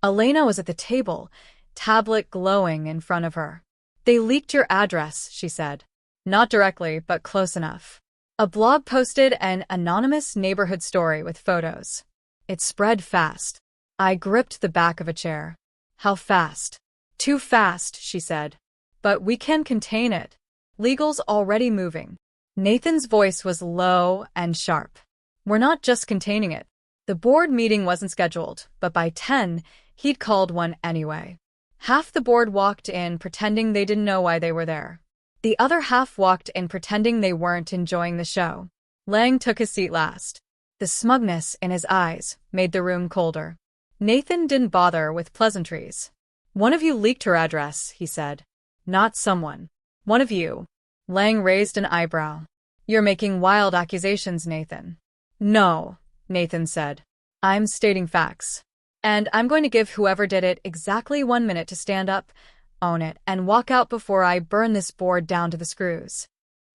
Elena was at the table, tablet glowing in front of her. They leaked your address, she said. Not directly, but close enough. A blog posted an anonymous neighborhood story with photos. It spread fast. I gripped the back of a chair. How fast? Too fast, she said. But we can contain it. Legal's already moving. Nathan's voice was low and sharp. We're not just containing it. The board meeting wasn't scheduled, but by 10, he'd called one anyway. Half the board walked in pretending they didn't know why they were there. The other half walked in pretending they weren't enjoying the show. Lang took his seat last. The smugness in his eyes made the room colder. Nathan didn't bother with pleasantries. One of you leaked her address, he said. Not someone. One of you. Lang raised an eyebrow. You're making wild accusations, Nathan. No, Nathan said. I'm stating facts. And I'm going to give whoever did it exactly 1 minute to stand up, own it, and walk out before I burn this board down to the screws.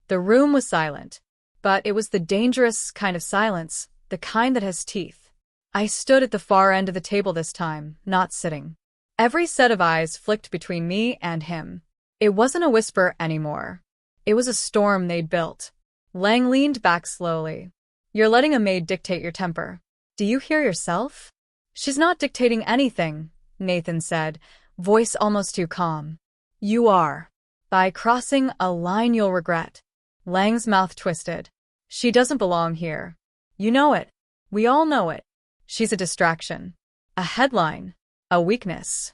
The room was silent, but it was the dangerous kind of silence, the kind that has teeth. I stood at the far end of the table this time, not sitting. Every set of eyes flicked between me and him. It wasn't a whisper anymore. It was a storm they'd built. Lang leaned back slowly. You're letting a maid dictate your temper. Do you hear yourself? She's not dictating anything, Nathan said, voice almost too calm. You are. By crossing a line you'll regret. Lang's mouth twisted. She doesn't belong here. You know it. We all know it. She's a distraction. A headline. A weakness.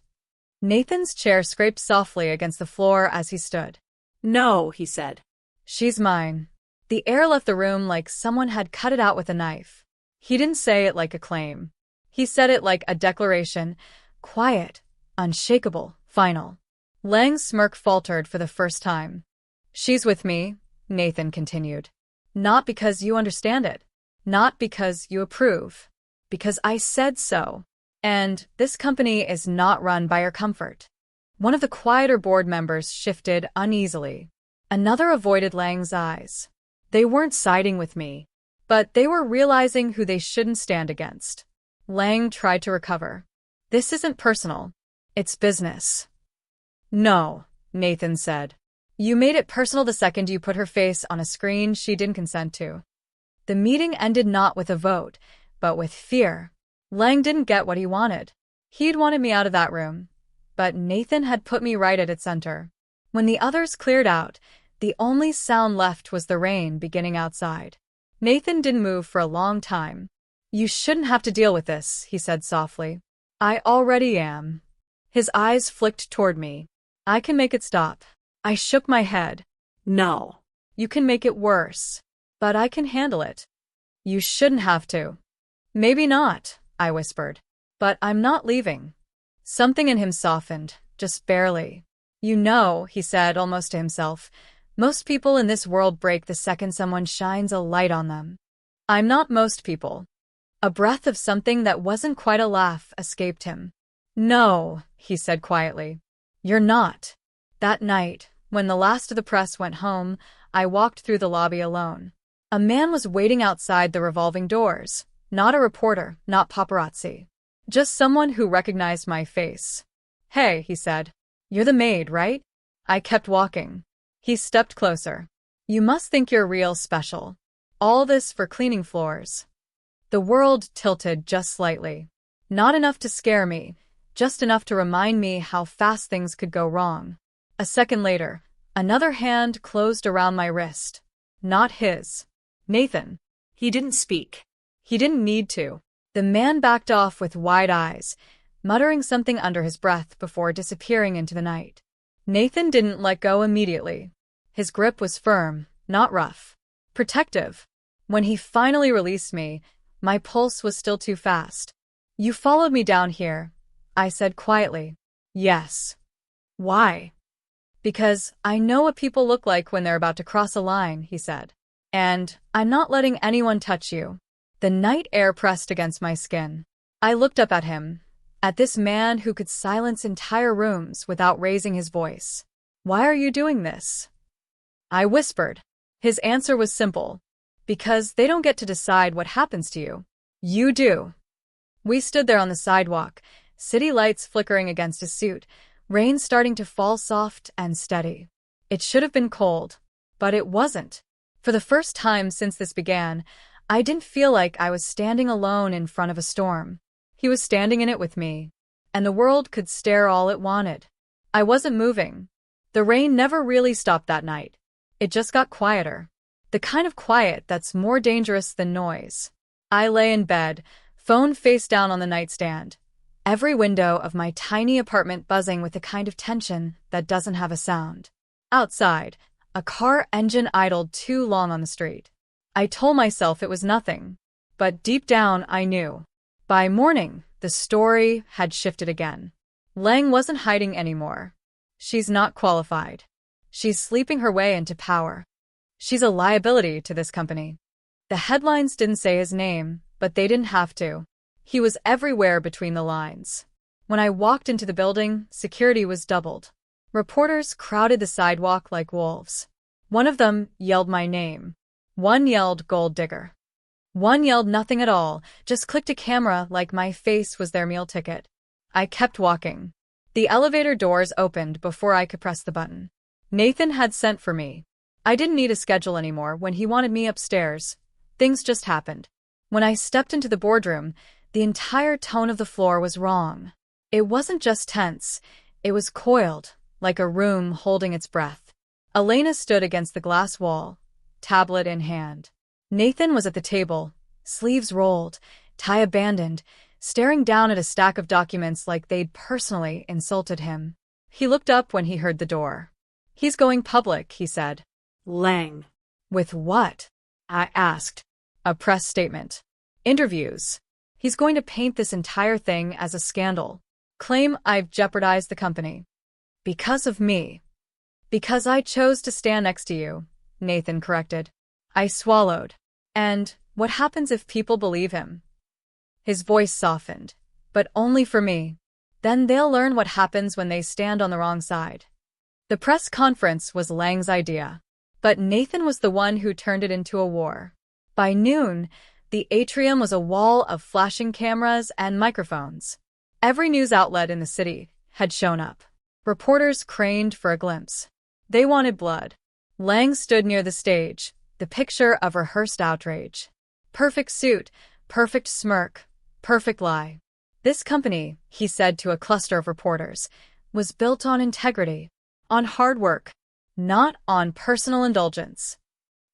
Nathan's chair scraped softly against the floor as he stood. No, he said. She's mine. The air left the room like someone had cut it out with a knife. He didn't say it like a claim. He said it like a declaration, quiet, unshakable, final. Lang's smirk faltered for the first time. She's with me, Nathan continued. Not because you understand it. Not because you approve. Because I said so. And this company is not run by your comfort. One of the quieter board members shifted uneasily. Another avoided Lang's eyes. They weren't siding with me, but they were realizing who they shouldn't stand against. Lang tried to recover. This isn't personal. It's business. No, Nathan said. You made it personal the second you put her face on a screen she didn't consent to. The meeting ended not with a vote, but with fear. Lang didn't get what he wanted. He'd wanted me out of that room. But Nathan had put me right at its center. When the others cleared out, the only sound left was the rain beginning outside. Nathan didn't move for a long time. "You shouldn't have to deal with this," he said softly. "I already am." His eyes flicked toward me. "I can make it stop." I shook my head. No. "You can make it worse. But I can handle it." "You shouldn't have to." "Maybe not," I whispered. "But I'm not leaving." Something in him softened, just barely. "You know," he said almost to himself, "most people in this world break the second someone shines a light on them. I'm not most people." A breath of something that wasn't quite a laugh escaped him. "No," he said quietly. "You're not." That night, when the last of the press went home, I walked through the lobby alone. A man was waiting outside the revolving doors. Not a reporter, not paparazzi. Just someone who recognized my face. "Hey," he said. "You're the maid, right?" I kept walking. He stepped closer. "You must think you're real special. All this for cleaning floors." The world tilted just slightly. Not enough to scare me, just enough to remind me how fast things could go wrong. A second later, another hand closed around my wrist. Not his. Nathan. He didn't speak. He didn't need to. The man backed off with wide eyes, muttering something under his breath before disappearing into the night. Nathan didn't let go immediately. His grip was firm, not rough. Protective. When he finally released me, my pulse was still too fast. "You followed me down here," I said quietly. "Yes." "Why?" "Because I know what people look like when they're about to cross a line," he said. "And I'm not letting anyone touch you." The night air pressed against my skin. I looked up at him, at this man who could silence entire rooms without raising his voice. "Why are you doing this?" I whispered. His answer was simple. "Because they don't get to decide what happens to you. You do." We stood there on the sidewalk, city lights flickering against his suit, rain starting to fall soft and steady. It should have been cold, but it wasn't. For the first time since this began, I didn't feel like I was standing alone in front of a storm. He was standing in it with me, and the world could stare all it wanted. I wasn't moving. The rain never really stopped that night. It just got quieter. The kind of quiet that's more dangerous than noise. I lay in bed, phone face down on the nightstand. Every window of my tiny apartment buzzing with the kind of tension that doesn't have a sound. Outside, a car engine idled too long on the street. I told myself it was nothing, but deep down I knew. By morning, the story had shifted again. Lang wasn't hiding anymore. She's not qualified. She's sleeping her way into power. She's a liability to this company. The headlines didn't say his name, but they didn't have to. He was everywhere between the lines. When I walked into the building, security was doubled. Reporters crowded the sidewalk like wolves. One of them yelled my name. One yelled gold digger. One yelled nothing at all, just clicked a camera like my face was their meal ticket. I kept walking. The elevator doors opened before I could press the button. Nathan had sent for me. I didn't need a schedule anymore when he wanted me upstairs. Things just happened. When I stepped into the boardroom, the entire tone of the floor was wrong. It wasn't just tense, it was coiled, like a room holding its breath. Elena stood against the glass wall, tablet in hand. Nathan was at the table, sleeves rolled, tie abandoned, staring down at a stack of documents like they'd personally insulted him. He looked up when he heard the door. "He's going public," he said. Lang. "With what?" I asked. "A press statement. Interviews. He's going to paint this entire thing as a scandal. Claim I've jeopardized the company. Because of me." "Because I chose to stand next to you," Nathan corrected. I swallowed. "And what happens if people believe him?" His voice softened. "But only for me. Then they'll learn what happens when they stand on the wrong side." The press conference was Lang's idea, but Nathan was the one who turned it into a war. By noon, the atrium was a wall of flashing cameras and microphones. Every news outlet in the city had shown up. Reporters craned for a glimpse. They wanted blood. Lang stood near the stage, the picture of rehearsed outrage. Perfect suit, perfect smirk, Perfect lie. This company, he said to a cluster of reporters, was built on integrity, on hard work, not on personal indulgence.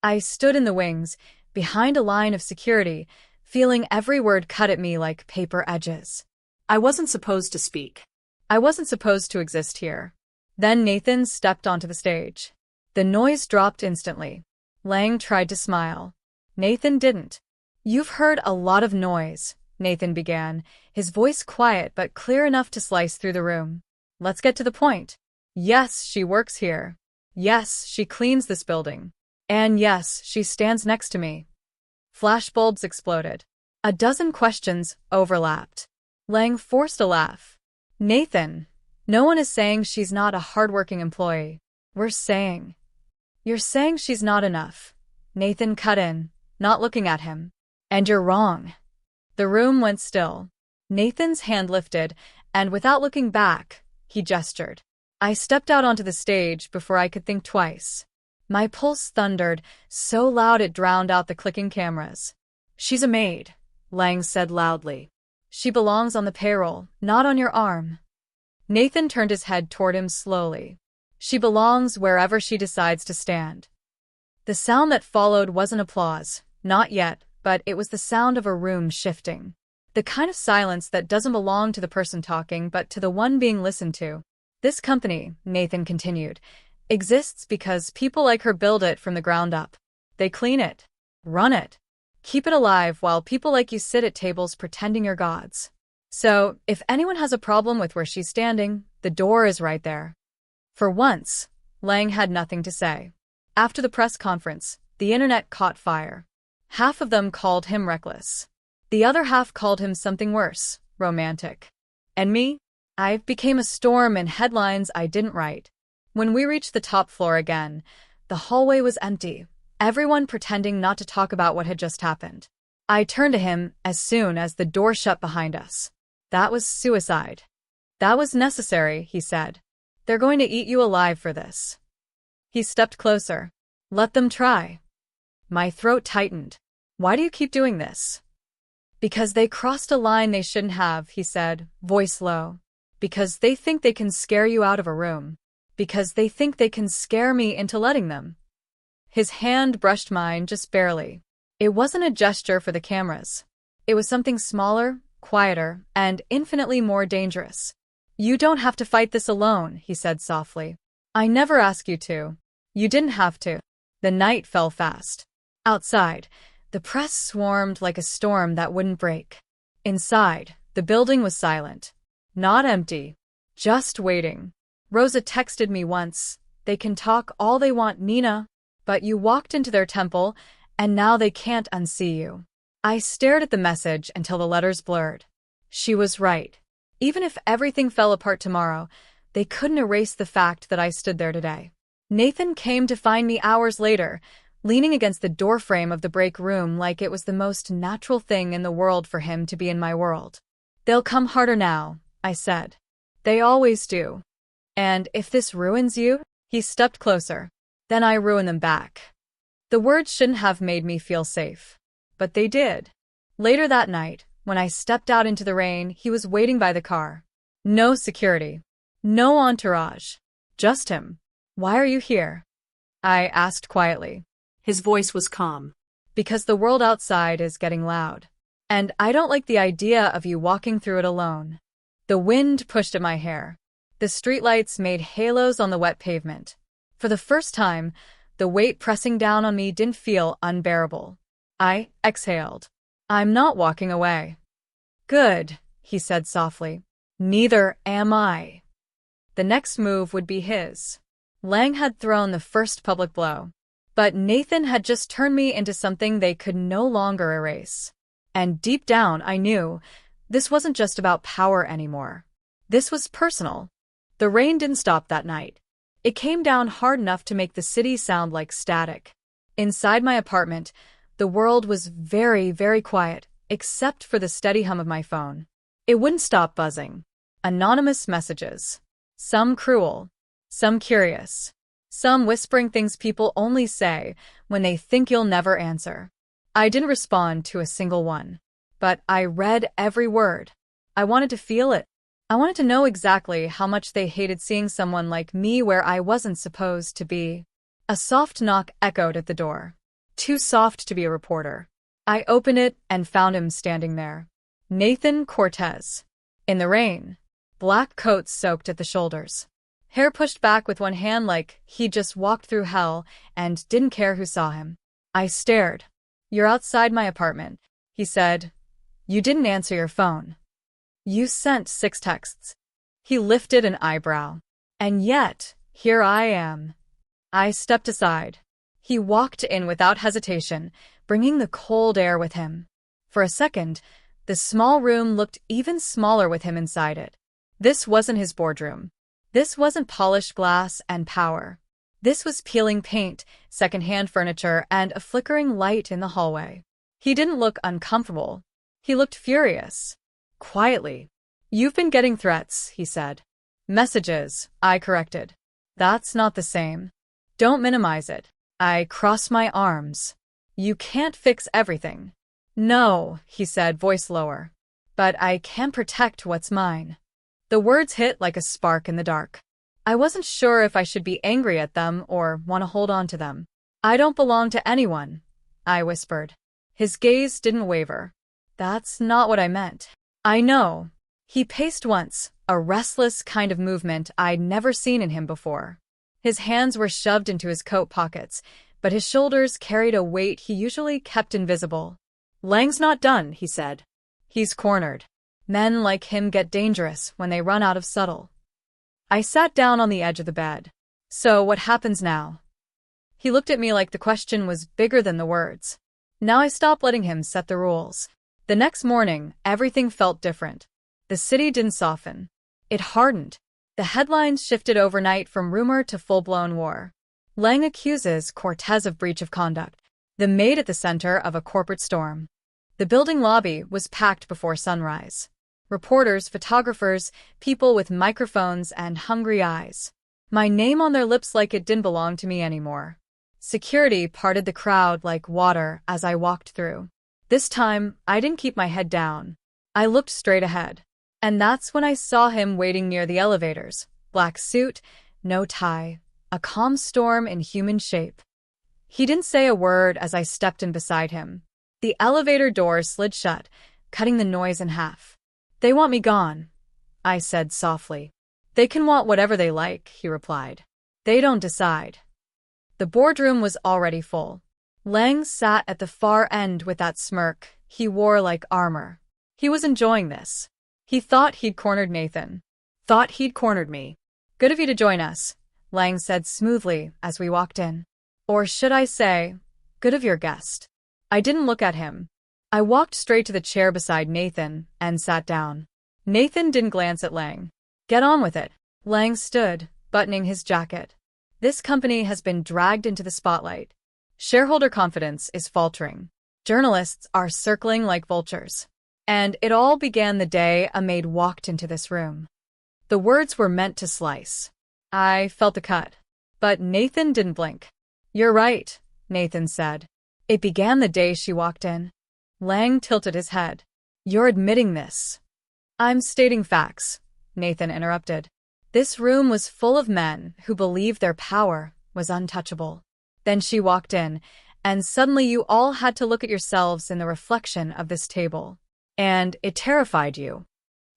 I stood in the wings, behind a line of security, feeling every word cut at me like paper edges. I wasn't supposed to speak. I wasn't supposed to exist here. Then Nathan stepped onto the stage. The noise dropped instantly. Lang tried to smile. Nathan didn't. You've heard a lot of noise, Nathan began, his voice quiet but clear enough to slice through the room. Let's get to the point. Yes, she works here. Yes, she cleans this building. And yes, she stands next to me. Flashbulbs exploded. A dozen questions overlapped. Lang forced a laugh. Nathan, no one is saying she's not a hardworking employee. We're saying. You're saying she's not enough. Nathan cut in, not looking at him. And you're wrong. The room went still. Nathan's hand lifted, and without looking back, he gestured. I stepped out onto the stage before I could think twice. My pulse thundered, so loud it drowned out the clicking cameras. She's a maid, Lang said loudly. She belongs on the payroll, not on your arm. Nathan turned his head toward him slowly. She belongs wherever she decides to stand. The sound that followed wasn't applause, not yet, but it was the sound of a room shifting. The kind of silence that doesn't belong to the person talking but to the one being listened to. This company, Nathan continued, exists because people like her build it from the ground up. They clean it, run it, keep it alive while people like you sit at tables pretending you're gods. So, if anyone has a problem with where she's standing, the door is right there. For once, Lang had nothing to say. After the press conference, the internet caught fire. Half of them called him reckless. The other half called him something worse, romantic. And me? I became a storm in headlines I didn't write. When we reached the top floor again, the hallway was empty, everyone pretending not to talk about what had just happened. I turned to him as soon as the door shut behind us. That was suicide. That was necessary, he said. They're going to eat you alive for this. He stepped closer. Let them try. My throat tightened. Why do you keep doing this? Because they crossed a line they shouldn't have, he said, voice low. Because they think they can scare you out of a room. Because they think they can scare me into letting them. His hand brushed mine just barely. It wasn't a gesture for the cameras. It was something smaller, quieter, and infinitely more dangerous. You don't have to fight this alone, he said softly. I never ask you to. You didn't have to. The night fell fast. Outside, the press swarmed like a storm that wouldn't break. Inside, the building was silent. Not empty. Just waiting. Rosa texted me once, they can talk all they want, Nina, but you walked into their temple, and now they can't unsee you. I stared at the message until the letters blurred. She was right. Even if everything fell apart tomorrow, they couldn't erase the fact that I stood there today. Nathan came to find me hours later, leaning against the doorframe of the break room like it was the most natural thing in the world for him to be in my world. They'll come harder now, I said. They always do. And if this ruins you, he stepped closer, then I ruin them back. The words shouldn't have made me feel safe. But they did. Later that night, when I stepped out into the rain, he was waiting by the car. No security. No entourage. Just him. Why are you here? I asked quietly. His voice was calm. Because the world outside is getting loud. And I don't like the idea of you walking through it alone. The wind pushed at my hair. The streetlights made halos on the wet pavement. For the first time, the weight pressing down on me didn't feel unbearable. I exhaled. I'm not walking away. Good, he said softly. Neither am I. The next move would be his. Lang had thrown the first public blow. But Nathan had just turned me into something they could no longer erase. And deep down, I knew this wasn't just about power anymore. This was personal. The rain didn't stop that night. It came down hard enough to make the city sound like static. Inside my apartment, the world was very, very quiet, except for the steady hum of my phone. It wouldn't stop buzzing. Anonymous messages. Some cruel. Some curious. Some whispering things people only say when they think you'll never answer. I didn't respond to a single one. but I read every word. I wanted to feel it. I wanted to know exactly how much they hated seeing someone like me where I wasn't supposed to be. A soft knock echoed at the door. Too soft to be a reporter. I opened it and found him standing there. Nathan Cortez. In the rain. Black coat soaked at the shoulders. Hair pushed back with one hand like he'd just walked through hell and didn't care who saw him. I stared. "You're outside my apartment," he said. "You didn't answer your phone. You sent 6 texts." He lifted an eyebrow. "And yet, here I am." I stepped aside. He walked in without hesitation, bringing the cold air with him. For a second, the small room looked even smaller with him inside it. This wasn't his boardroom. This wasn't polished glass and power. This was peeling paint, secondhand furniture, and a flickering light in the hallway. He didn't look uncomfortable. He looked furious. Quietly. "You've been getting threats," he said. "Messages," I corrected. "That's not the same. Don't minimize it." I crossed my arms. "You can't fix everything." "No," he said, voice lower. "But I can protect what's mine." The words hit like a spark in the dark. I wasn't sure if I should be angry at them or want to hold on to them. "I don't belong to anyone," I whispered. His gaze didn't waver. "That's not what I meant." "I know." He paced once, a restless kind of movement I'd never seen in him before. His hands were shoved into his coat pockets, but his shoulders carried a weight he usually kept invisible. "Lang's not done," he said. "He's cornered. Men like him get dangerous when they run out of subtle." I sat down on the edge of the bed. "So what happens now?" He looked at me like the question was bigger than the words. Now I stopped letting him set the rules. The next morning, everything felt different. The city didn't soften. It hardened. The headlines shifted overnight from rumor to full-blown war. Lang accuses Cortez of breach of conduct. The maid at the center of a corporate storm. The building lobby was packed before sunrise. Reporters, photographers, people with microphones and hungry eyes. My name on their lips like it didn't belong to me anymore. Security parted the crowd like water as I walked through. This time, I didn't keep my head down. I looked straight ahead. And that's when I saw him waiting near the elevators. Black suit, no tie, a calm storm in human shape. He didn't say a word as I stepped in beside him. The elevator door slid shut, cutting the noise in half. "They want me gone," I said softly. "They can want whatever they like," he replied. "They don't decide." The boardroom was already full. Lang sat at the far end with that smirk he wore like armor. He was enjoying this. He thought he'd cornered Nathan. Thought he'd cornered me. "Good of you to join us," Lang said smoothly as we walked in. Or should I say, good of your guest. I didn't look at him. I walked straight to the chair beside Nathan and sat down. Nathan didn't glance at Lang. "Get on with it." Lang stood, buttoning his jacket. "This company has been dragged into the spotlight. Shareholder confidence is faltering. Journalists are circling like vultures. And it all began the day a maid walked into this room." The words were meant to slice. I felt the cut. But Nathan didn't blink. "You're right," Nathan said. "It began the day she walked in." Lang tilted his head. "You're admitting this." "I'm stating facts," Nathan interrupted. "This room was full of men who believed their power was untouchable. Then she walked in, and suddenly you all had to look at yourselves in the reflection of this table. And it terrified you."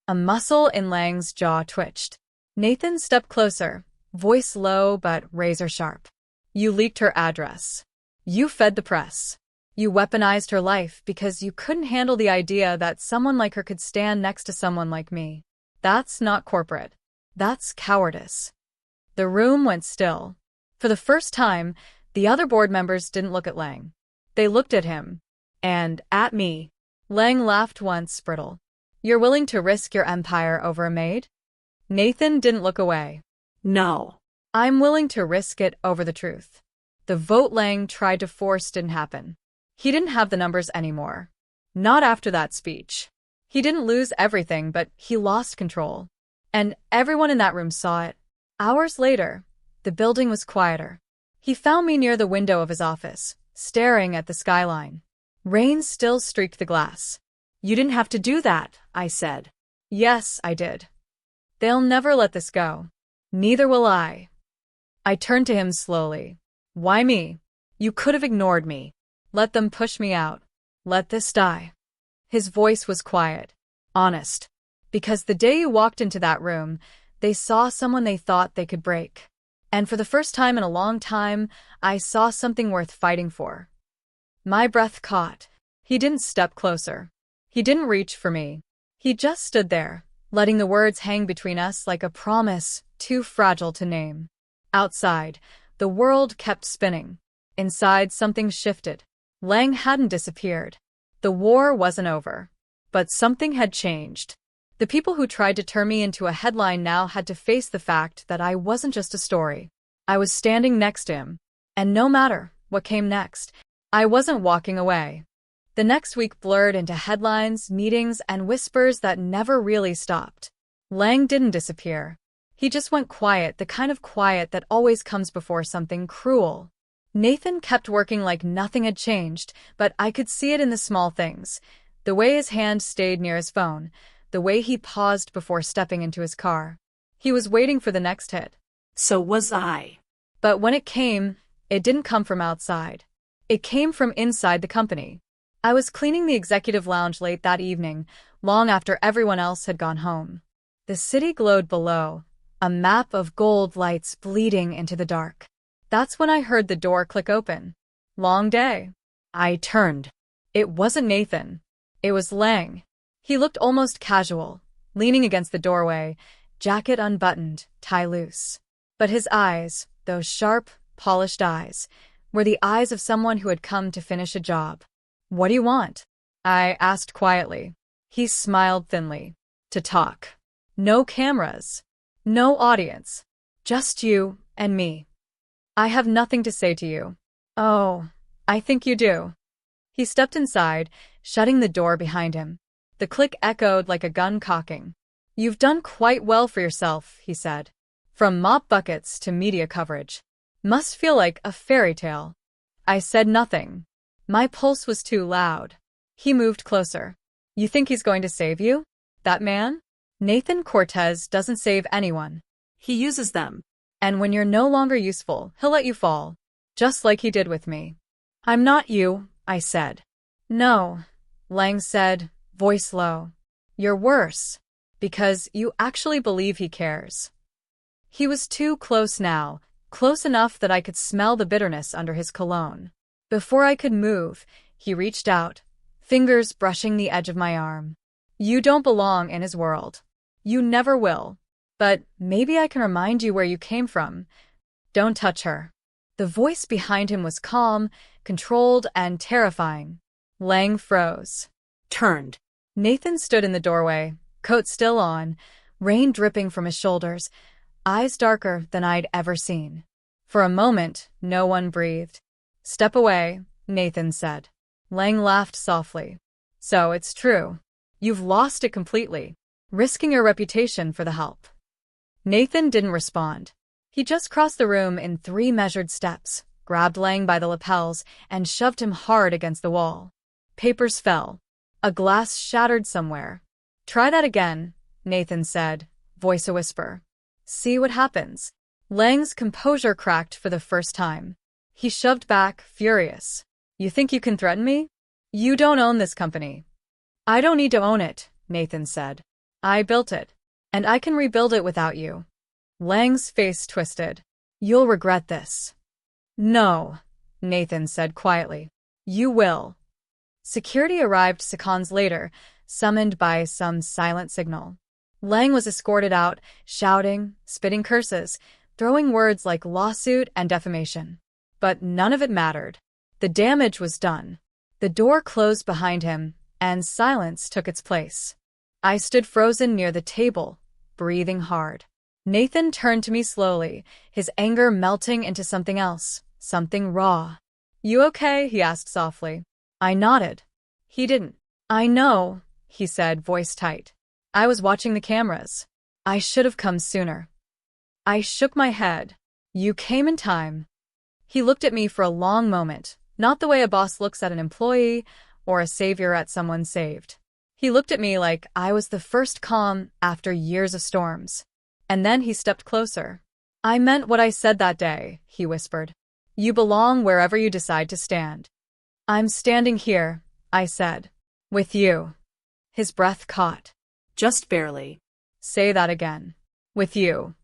A muscle in Lang's jaw twitched. Nathan stepped closer, voice low but razor-sharp. "You leaked her address. You fed the press. You weaponized her life because you couldn't handle the idea that someone like her could stand next to someone like me. That's not corporate. That's cowardice." The room went still. For the first time, the other board members didn't look at Lang. They looked at him. And at me. Lang laughed once, brittle. "You're willing to risk your empire over a maid?" Nathan didn't look away. No. "I'm willing to risk it over the truth." The vote Lang tried to force didn't happen. He didn't have the numbers anymore. Not after that speech. He didn't lose everything, but he lost control. And everyone in that room saw it. Hours later, the building was quieter. He found me near the window of his office, staring at the skyline. Rain still streaked the glass. You didn't have to do that, I said. Yes, I did. They'll never let this go. Neither will I. I turned to him slowly. Why me? You could have ignored me. Let them push me out. Let this die. His voice was quiet, honest. Because the day you walked into that room, they saw someone they thought they could break. And for the first time in a long time, I saw something worth fighting for. My breath caught. He didn't step closer. He didn't reach for me. He just stood there, letting the words hang between us like a promise too fragile to name. Outside, the world kept spinning. Inside, something shifted. Lang hadn't disappeared. The war wasn't over. But something had changed. The people who tried to turn me into a headline now had to face the fact that I wasn't just a story. I was standing next to him. And no matter what came next, I wasn't walking away. The next week blurred into headlines, meetings, and whispers that never really stopped. Lang didn't disappear. He just went quiet, the kind of quiet that always comes before something cruel. Nathan kept working like nothing had changed, but I could see it in the small things. The way his hand stayed near his phone, the way he paused before stepping into his car. He was waiting for the next hit. So was I. But when it came, it didn't come from outside. It came from inside the company. I was cleaning the executive lounge late that evening, long after everyone else had gone home. The city glowed below, a map of gold lights bleeding into the dark. That's when I heard the door click open. Long day. I turned. It wasn't Nathan. It was Lang. He looked almost casual, leaning against the doorway, jacket unbuttoned, tie loose. But his eyes, those sharp, polished eyes, were the eyes of someone who had come to finish a job. What do you want? I asked quietly. He smiled thinly. To talk. No cameras. No audience. Just you and me. I have nothing to say to you. Oh, I think you do. He stepped inside, shutting the door behind him. The click echoed like a gun cocking. You've done quite well for yourself, he said. From mop buckets to media coverage. Must feel like a fairy tale. I said nothing. My pulse was too loud. He moved closer. You think he's going to save you? That man? Nathan Cortez doesn't save anyone. He uses them. And when you're no longer useful, he'll let you fall. Just like he did with me. I'm not you, I said. No, Lang said, voice low. You're worse. Because you actually believe he cares. He was too close now, close enough that I could smell the bitterness under his cologne. Before I could move, he reached out, fingers brushing the edge of my arm. You don't belong in his world. You never will. But maybe I can remind you where you came from. Don't touch her. The voice behind him was calm, controlled, and terrifying. Lang froze. Turned. Nathan stood in the doorway, coat still on, rain dripping from his shoulders, eyes darker than I'd ever seen. For a moment, no one breathed. Step away, Nathan said. Lang laughed softly. So it's true. You've lost it completely, risking your reputation for the help. Nathan didn't respond. He just crossed the room in 3 measured steps, grabbed Lang by the lapels, and shoved him hard against the wall. Papers fell. A glass shattered somewhere. Try that again, Nathan said, voice a whisper. See what happens. Lang's composure cracked for the first time. He shoved back, furious. You think you can threaten me? You don't own this company. I don't need to own it, Nathan said. I built it. And I can rebuild it without you. Lang's face twisted. You'll regret this. No, Nathan said quietly. You will. Security arrived seconds later, summoned by some silent signal. Lang was escorted out, shouting, spitting curses, throwing words like lawsuit and defamation. But none of it mattered. The damage was done. The door closed behind him, and silence took its place. I stood frozen near the table, breathing hard. Nathan turned to me slowly, his anger melting into something else, something raw. You okay? He asked softly. I nodded. He didn't. I know, he said, voice tight. I was watching the cameras. I should have come sooner. I shook my head. You came in time. He looked at me for a long moment, not the way a boss looks at an employee or a savior at someone saved. He looked at me like I was the first calm after years of storms. And then he stepped closer. I meant what I said that day, he whispered. You belong wherever you decide to stand. I'm standing here, I said. With you. His breath caught. Just barely. Say that again. With you.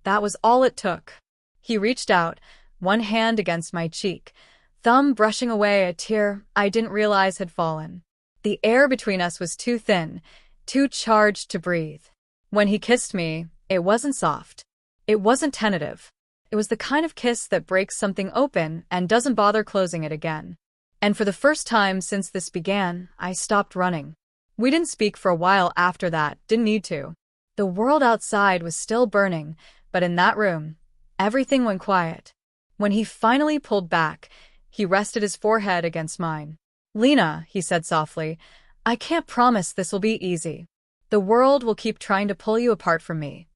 That was all it took. He reached out, one hand against my cheek, thumb brushing away a tear I didn't realize had fallen. The air between us was too thin, too charged to breathe. When he kissed me, it wasn't soft. It wasn't tentative. It was the kind of kiss that breaks something open and doesn't bother closing it again. And for the first time since this began, I stopped running. We didn't speak for a while after that, didn't need to. The world outside was still burning, but in that room, everything went quiet. When he finally pulled back, he rested his forehead against mine. Lena, he said softly, I can't promise this will be easy. The world will keep trying to pull you apart from me.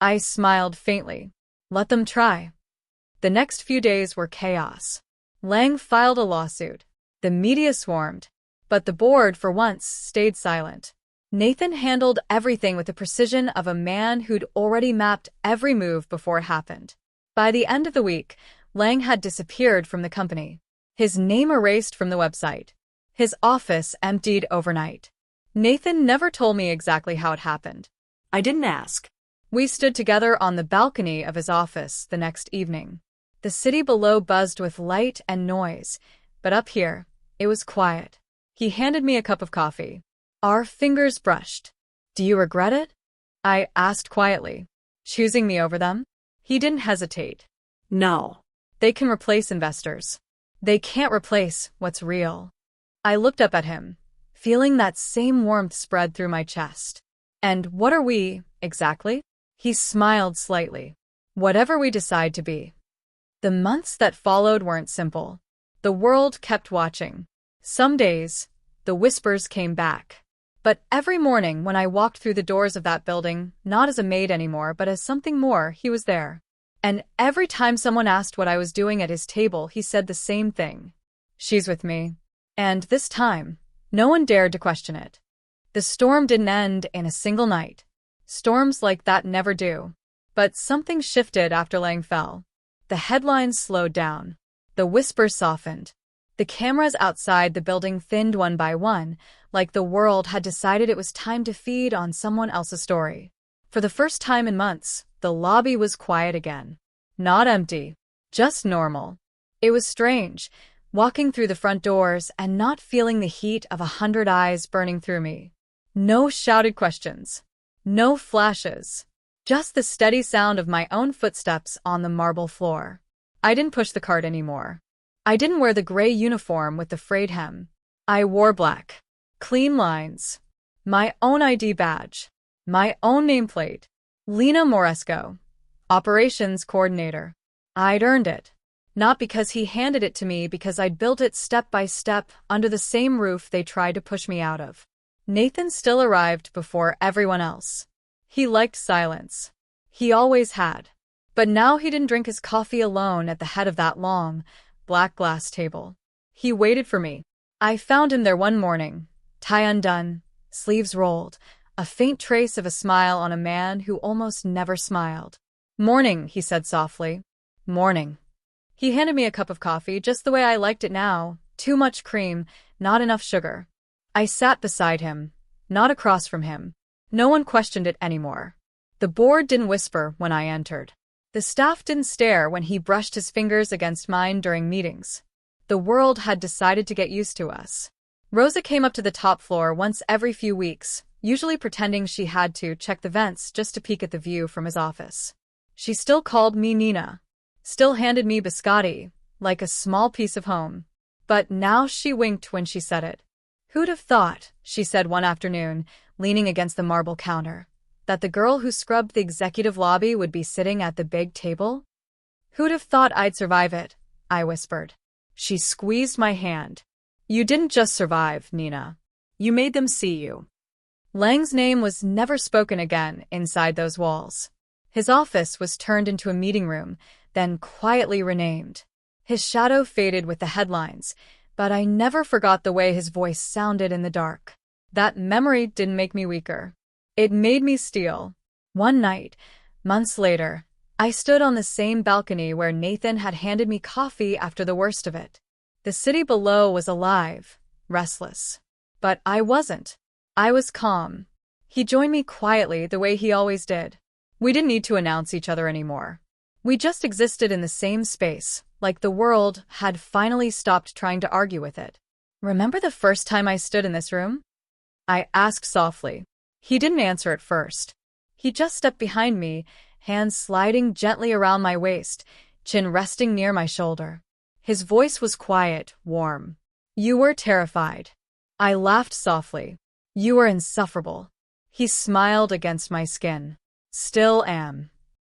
I smiled faintly. Let them try. The next few days were chaos. Lang filed a lawsuit. The media swarmed. But the board, for once, stayed silent. Nathan handled everything with the precision of a man who'd already mapped every move before it happened. By the end of the week, Lang had disappeared from the company. His name erased from the website. His office emptied overnight. Nathan never told me exactly how it happened. I didn't ask. We stood together on the balcony of his office the next evening. The city below buzzed with light and noise, but up here, it was quiet. He handed me a cup of coffee. Our fingers brushed. Do you regret it? I asked quietly. Choosing me over them? He didn't hesitate. No. They can replace investors. They can't replace what's real. I looked up at him, feeling that same warmth spread through my chest. And what are we, exactly? He smiled slightly. Whatever we decide to be. The months that followed weren't simple. The world kept watching. Some days, the whispers came back. But every morning when I walked through the doors of that building, not as a maid anymore, but as something more, he was there. And every time someone asked what I was doing at his table, he said the same thing. She's with me. And this time, no one dared to question it. The storm didn't end in a single night. Storms like that never do. But something shifted after Lang fell. The headlines slowed down. The whispers softened. The cameras outside the building thinned one by one, like the world had decided it was time to feed on someone else's story. For the first time in months, the lobby was quiet again. Not empty, just normal. It was strange, walking through the front doors and not feeling the heat of 100 eyes burning through me. No shouted questions. No flashes. Just the steady sound of my own footsteps on the marble floor. I didn't push the cart anymore. I didn't wear the gray uniform with the frayed hem. I wore black. Clean lines. My own ID badge. My own nameplate. Lena Moresco. Operations Coordinator. I'd earned it. Not because he handed it to me, because I'd built it step by step under the same roof they tried to push me out of. Nathan still arrived before everyone else. He liked silence. He always had. But now he didn't drink his coffee alone at the head of that long, black glass table. He waited for me. I found him there one morning, tie undone, sleeves rolled, a faint trace of a smile on a man who almost never smiled. Morning, he said softly. Morning. He handed me a cup of coffee just the way I liked it now, too much cream, not enough sugar. I sat beside him, not across from him. No one questioned it anymore. The board didn't whisper when I entered. The staff didn't stare when he brushed his fingers against mine during meetings. The world had decided to get used to us. Rosa came up to the top floor once every few weeks, usually pretending she had to check the vents just to peek at the view from his office. She still called me Nina, still handed me biscotti, like a small piece of home. But now she winked when she said it. Who'd have thought, she said one afternoon, leaning against the marble counter, that the girl who scrubbed the executive lobby would be sitting at the big table? Who'd have thought I'd survive it? I whispered. She squeezed my hand. You didn't just survive, Nina. You made them see you. Lang's name was never spoken again inside those walls. His office was turned into a meeting room, then quietly renamed. His shadow faded with the headlines, but I never forgot the way his voice sounded in the dark. That memory didn't make me weaker. It made me steel. One night, months later, I stood on the same balcony where Nathan had handed me coffee after the worst of it. The city below was alive, restless. But I wasn't. I was calm. He joined me quietly the way he always did. We didn't need to announce each other anymore. We just existed in the same space, like the world had finally stopped trying to argue with it. Remember the first time I stood in this room? I asked softly. He didn't answer at first. He just stepped behind me, hands sliding gently around my waist, chin resting near my shoulder. His voice was quiet, warm. You were terrified. I laughed softly. You were insufferable. He smiled against my skin. Still am.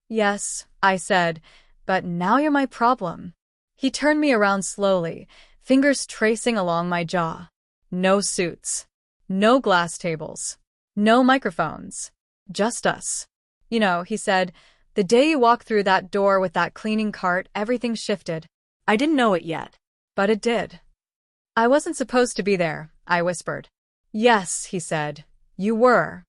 Yes, I said, but now you're my problem. He turned me around slowly, fingers tracing along my jaw. No suits. No glass tables. No microphones. Just us. You know, he said, the day you walked through that door with that cleaning cart, everything shifted. I didn't know it yet. But it did. I wasn't supposed to be there, I whispered. Yes, he said. You were.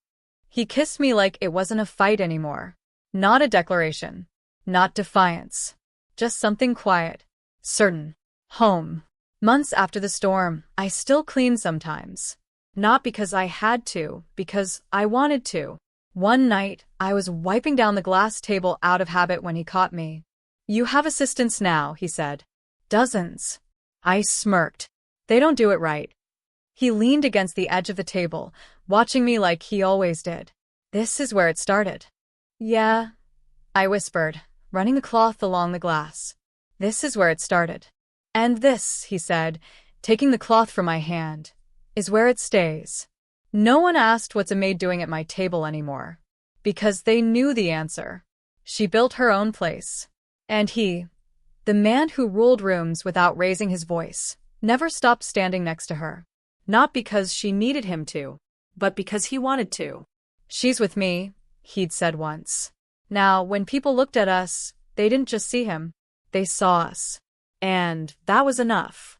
He kissed me like it wasn't a fight anymore. Not a declaration. Not defiance. Just something quiet. Certain. Home. Months after the storm, I still clean sometimes. Not because I had to, because I wanted to. One night, I was wiping down the glass table out of habit when he caught me. You have assistants now, he said. Dozens. I smirked. They don't do it right. He leaned against the edge of the table, watching me like he always did. This is where it started. Yeah, I whispered, running the cloth along the glass. This is where it started. And this, he said, taking the cloth from my hand, is where it stays. No one asked what's a maid doing at my table anymore. Because they knew the answer. She built her own place. And he, the man who ruled rooms without raising his voice, never stopped standing next to her. Not because she needed him to, but because he wanted to. She's with me, he'd said once. Now, when people looked at us, they didn't just see him. They saw us. And that was enough.